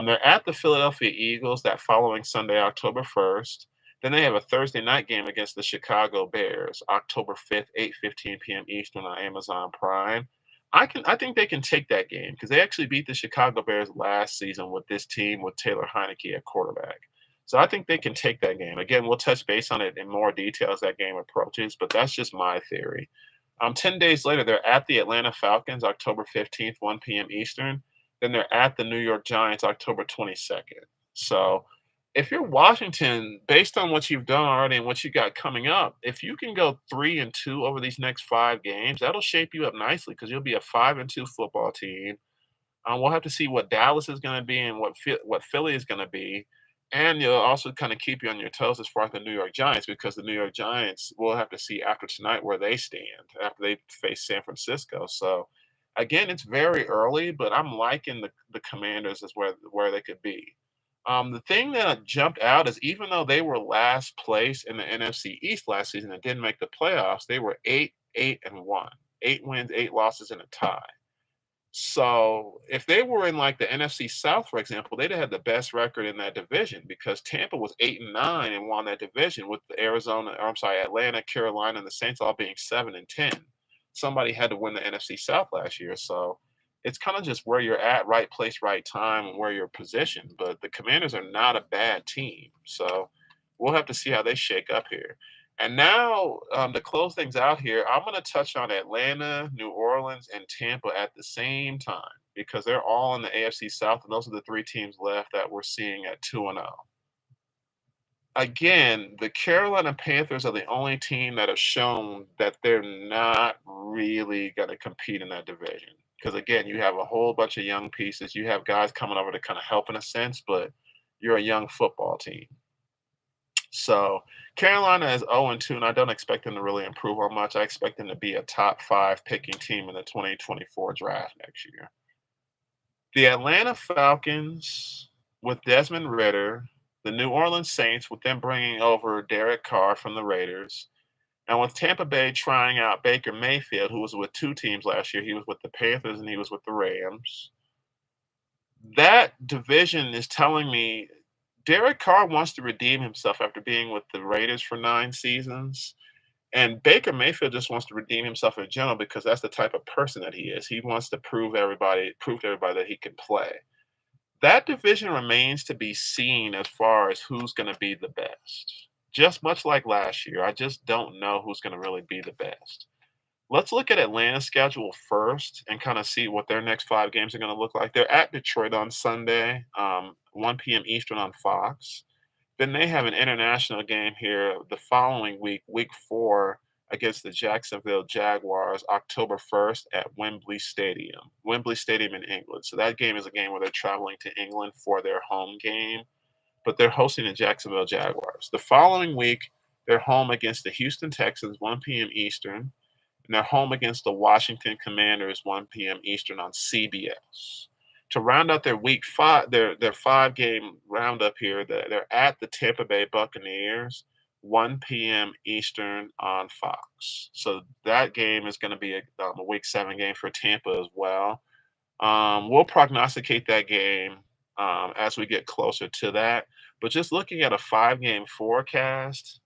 They're at the Philadelphia Eagles that following Sunday, October 1st. Then they have a Thursday night game against the Chicago Bears, October 5th, 8:15 p.m. Eastern on Amazon Prime. I think they can take that game because they actually beat the Chicago Bears last season with this team with Taylor Heineke at quarterback. So I think they can take that game. Again, we'll touch base on it in more detail as that game approaches, but that's just my theory. 10 days later, they're at the Atlanta Falcons, October 15th, 1 p.m. Eastern. Then they're at the New York Giants, October 22nd. So if you're Washington, based on what you've done already and what you got coming up, if you can go 3-2 over these next 5 games, that'll shape you up nicely because you'll be a 5-2 football team. We'll have to see what Dallas is going to be and what Philly is going to be. And you'll also kind of keep you on your toes as far as the New York Giants because the New York Giants, we'll have to see after tonight where they stand after they face San Francisco. So, again, it's very early, but I'm liking the Commanders as where they could be. The thing that jumped out is even though they were last place in the NFC East last season and didn't make the playoffs, they were 8-1, 8 wins, 8 losses, and a tie. So if they were in like the NFC South, for example, they'd have had the best record in that division because Tampa was 8-9 and won that division with Atlanta, Carolina, and the Saints all being 7-10. Somebody had to win the NFC South last year. So it's kind of just where you're at, right place, right time, and where you're positioned. But the Commanders are not a bad team. So we'll have to see how they shake up here. And now, to close things out here, I'm going to touch on Atlanta, New Orleans, and Tampa at the same time because they're all in the AFC South, and those are the 3 teams left that we're seeing at 2-0. again, the Carolina Panthers are the only team that have shown that they're not really going to compete in that division. Because again, you have a whole bunch of young pieces. You have guys coming over to kind of help in a sense, but you're a young football team. So Carolina is 0-2, and I don't expect them to really improve on much. I expect them to be a top five picking team in the 2024 draft next year. The Atlanta Falcons with Desmond Ritter, the New Orleans Saints with them bringing over Derek Carr from the Raiders, and with Tampa Bay trying out Baker Mayfield, who was with two teams last year. He was with the Panthers and he was with the Rams. That division is telling me Derek Carr wants to redeem himself after being with the Raiders for 9 seasons. And Baker Mayfield just wants to redeem himself in general because that's the type of person that he is. He wants to prove to everybody that he can play. That division remains to be seen as far as who's going to be the best. Just much like last year, I just don't know who's going to really be the best. Let's look at Atlanta's schedule first and kind of see what their next 5 games are going to look like. They're at Detroit on Sunday, 1 p.m. Eastern on Fox. Then they have an international game here the following week, week 4, against the Jacksonville Jaguars, October 1st at Wembley Stadium in England. So that game is a game where they're traveling to England for their home game, but they're hosting the Jacksonville Jaguars. The following week, they're home against the Houston Texans, 1 p.m. Eastern, and they're home against the Washington Commanders, 1 p.m. Eastern on CBS. To round out their week 5, their 5-game roundup here, they're at the Tampa Bay Buccaneers, 1 p.m. Eastern on Fox. So that game is going to be a week 7 game for Tampa as well. We'll prognosticate that game as we get closer to that. But just looking at a 5-game forecast,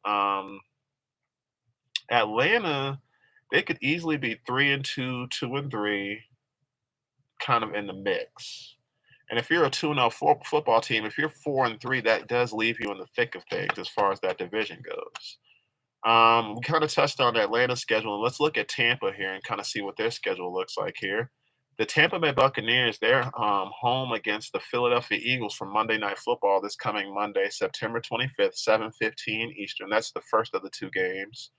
Atlanta, they could easily be 3-2, 2-3, kind of in the mix. And if you're a 2-0 football team, if you're 4-3, that does leave you in the thick of things as far as that division goes. We kind of touched on the Atlanta schedule. Let's look at Tampa here and kind of see what their schedule looks like here. The Tampa Bay Buccaneers, they're home against the Philadelphia Eagles for Monday Night Football this coming Monday, September 25th, 7:15 Eastern. That's the first of the 2 games.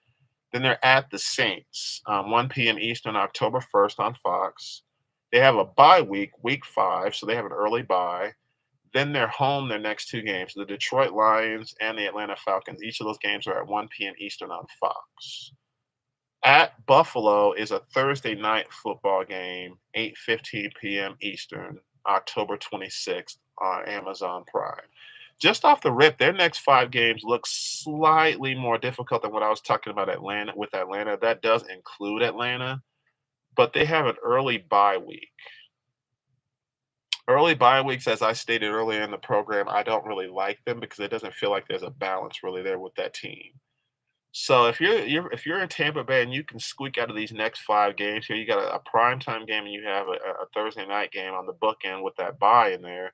Then they're at the Saints, 1 p.m. Eastern, October 1st on Fox. They have a bye week, week 5, so they have an early bye. Then they're home their next 2 games, the Detroit Lions and the Atlanta Falcons. Each of those games are at 1 p.m. Eastern on Fox. At Buffalo is a Thursday night football game, 8:15 p.m. Eastern, October 26th on Amazon Prime. Just off the rip, their next 5 games look slightly more difficult than what I was talking about with Atlanta. That does include Atlanta, but they have an early bye week. Early bye weeks, as I stated earlier in the program, I don't really like them because it doesn't feel like there's a balance really there with that team. So if you're in Tampa Bay and you can squeak out of these next 5 games here, you got a primetime game and you have a Thursday night game on the bookend with that bye in there.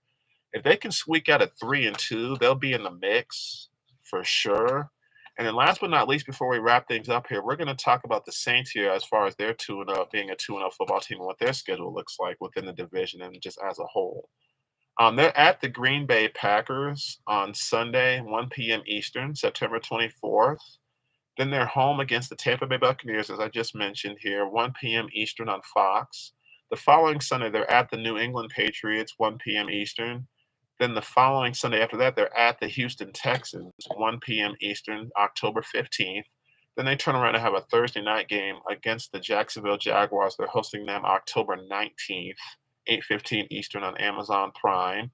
If they can squeak out a 3-2, they'll be in the mix for sure. And then last but not least, before we wrap things up here, we're going to talk about the Saints here as far as their 2-0, being a 2-0 football team and what their schedule looks like within the division and just as a whole. They're at the Green Bay Packers on Sunday, 1 p.m. Eastern, September 24th. Then they're home against the Tampa Bay Buccaneers, as I just mentioned here, 1 p.m. Eastern on Fox. The following Sunday, they're at the New England Patriots, 1 p.m. Eastern. Then the following Sunday after that, they're at the Houston Texans, 1 p.m. Eastern, October 15th. Then they turn around and have a Thursday night game against the Jacksonville Jaguars. They're hosting them October 19th, 8:15 Eastern on Amazon Prime.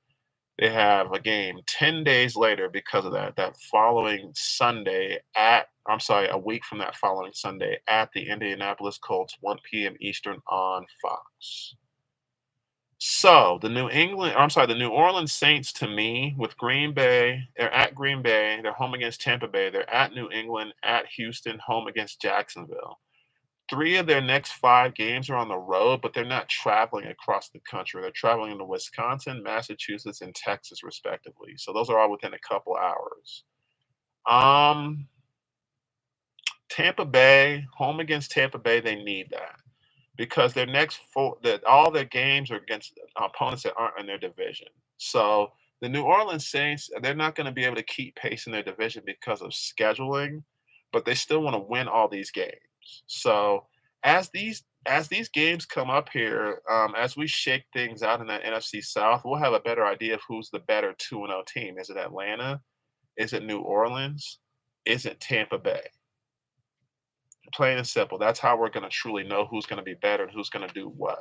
They have a game 10 days later because of that. That following Sunday a week from that following Sunday at the Indianapolis Colts, 1 p.m. Eastern on Fox. So the New Orleans Saints to me with Green Bay, they're at Green Bay, they're home against Tampa Bay, they're at New England, at Houston, home against Jacksonville. 3 of their next 5 games are on the road, but they're not traveling across the country. They're traveling into Wisconsin, Massachusetts, and Texas, respectively. So those are all within a couple hours. Tampa Bay, home against Tampa Bay, they need that because their next all their games are against opponents that aren't in their division. So The New Orleans Saints, they're not going to be able to keep pace in their division because of scheduling, but they still want to win all these games. So as these games come up here, as we shake things out in the NFC South, we'll have a better idea of who's the better 2-0 team. Is it Atlanta? Is it New Orleans? Is it Tampa Bay? Plain and simple. That's how we're going to truly know who's going to be better and who's going to do what.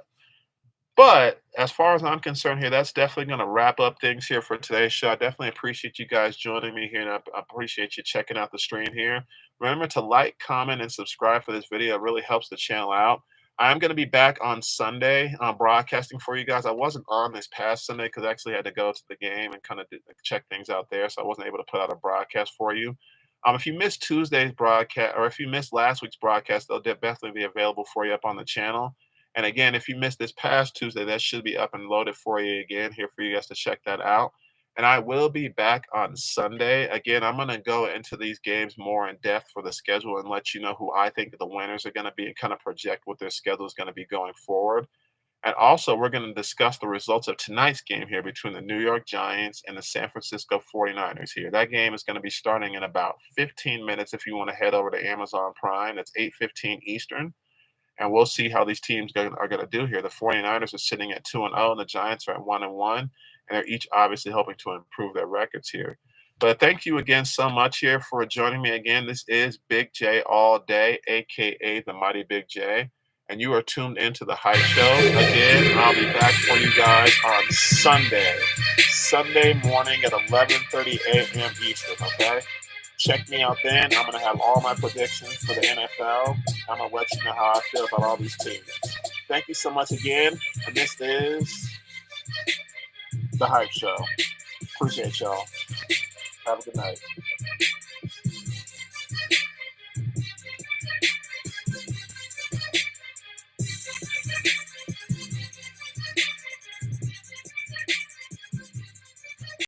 But as far as I'm concerned here, that's definitely going to wrap up things here for today's show. I definitely appreciate you guys joining me here, and I appreciate you checking out the stream here. Remember to like, comment, and subscribe for this video. It really helps the channel out. I'm going to be back on Sunday broadcasting for you guys. I wasn't on this past Sunday because I actually had to go to the game and kind of check things out there, so I wasn't able to put out a broadcast for you. If you missed Tuesday's broadcast, or if you missed last week's broadcast, they'll definitely be available for you up on the channel. And again, if you missed this past Tuesday, that should be up and loaded for you again here for you guys to check that out. And I will be back on Sunday. Again, I'm going to go into these games more in depth for the schedule and let you know who I think the winners are going to be and kind of project what their schedule is going to be going forward. And also, we're going to discuss the results of tonight's game here between the New York Giants and the San Francisco 49ers here. That game is going to be starting in about 15 minutes if you want to head over to Amazon Prime. That's 8:15 Eastern. And we'll see how these teams are going to do here. The 49ers are sitting at 2-0, and the Giants are at 1-1, and they're each obviously hoping to improve their records here. But thank you again so much here for joining me again. This is Big J All Day, a.k.a. the Mighty Big J, and you are tuned into the Hype Show. Again, I'll be back for you guys on Sunday morning at 11:30 a.m. Eastern, okay? Check me out then. I'm going to have all my predictions for the NFL. I'm going to let you know how I feel about all these teams. Thank you so much again. And this is The Hype Show. Appreciate y'all. Have a good night.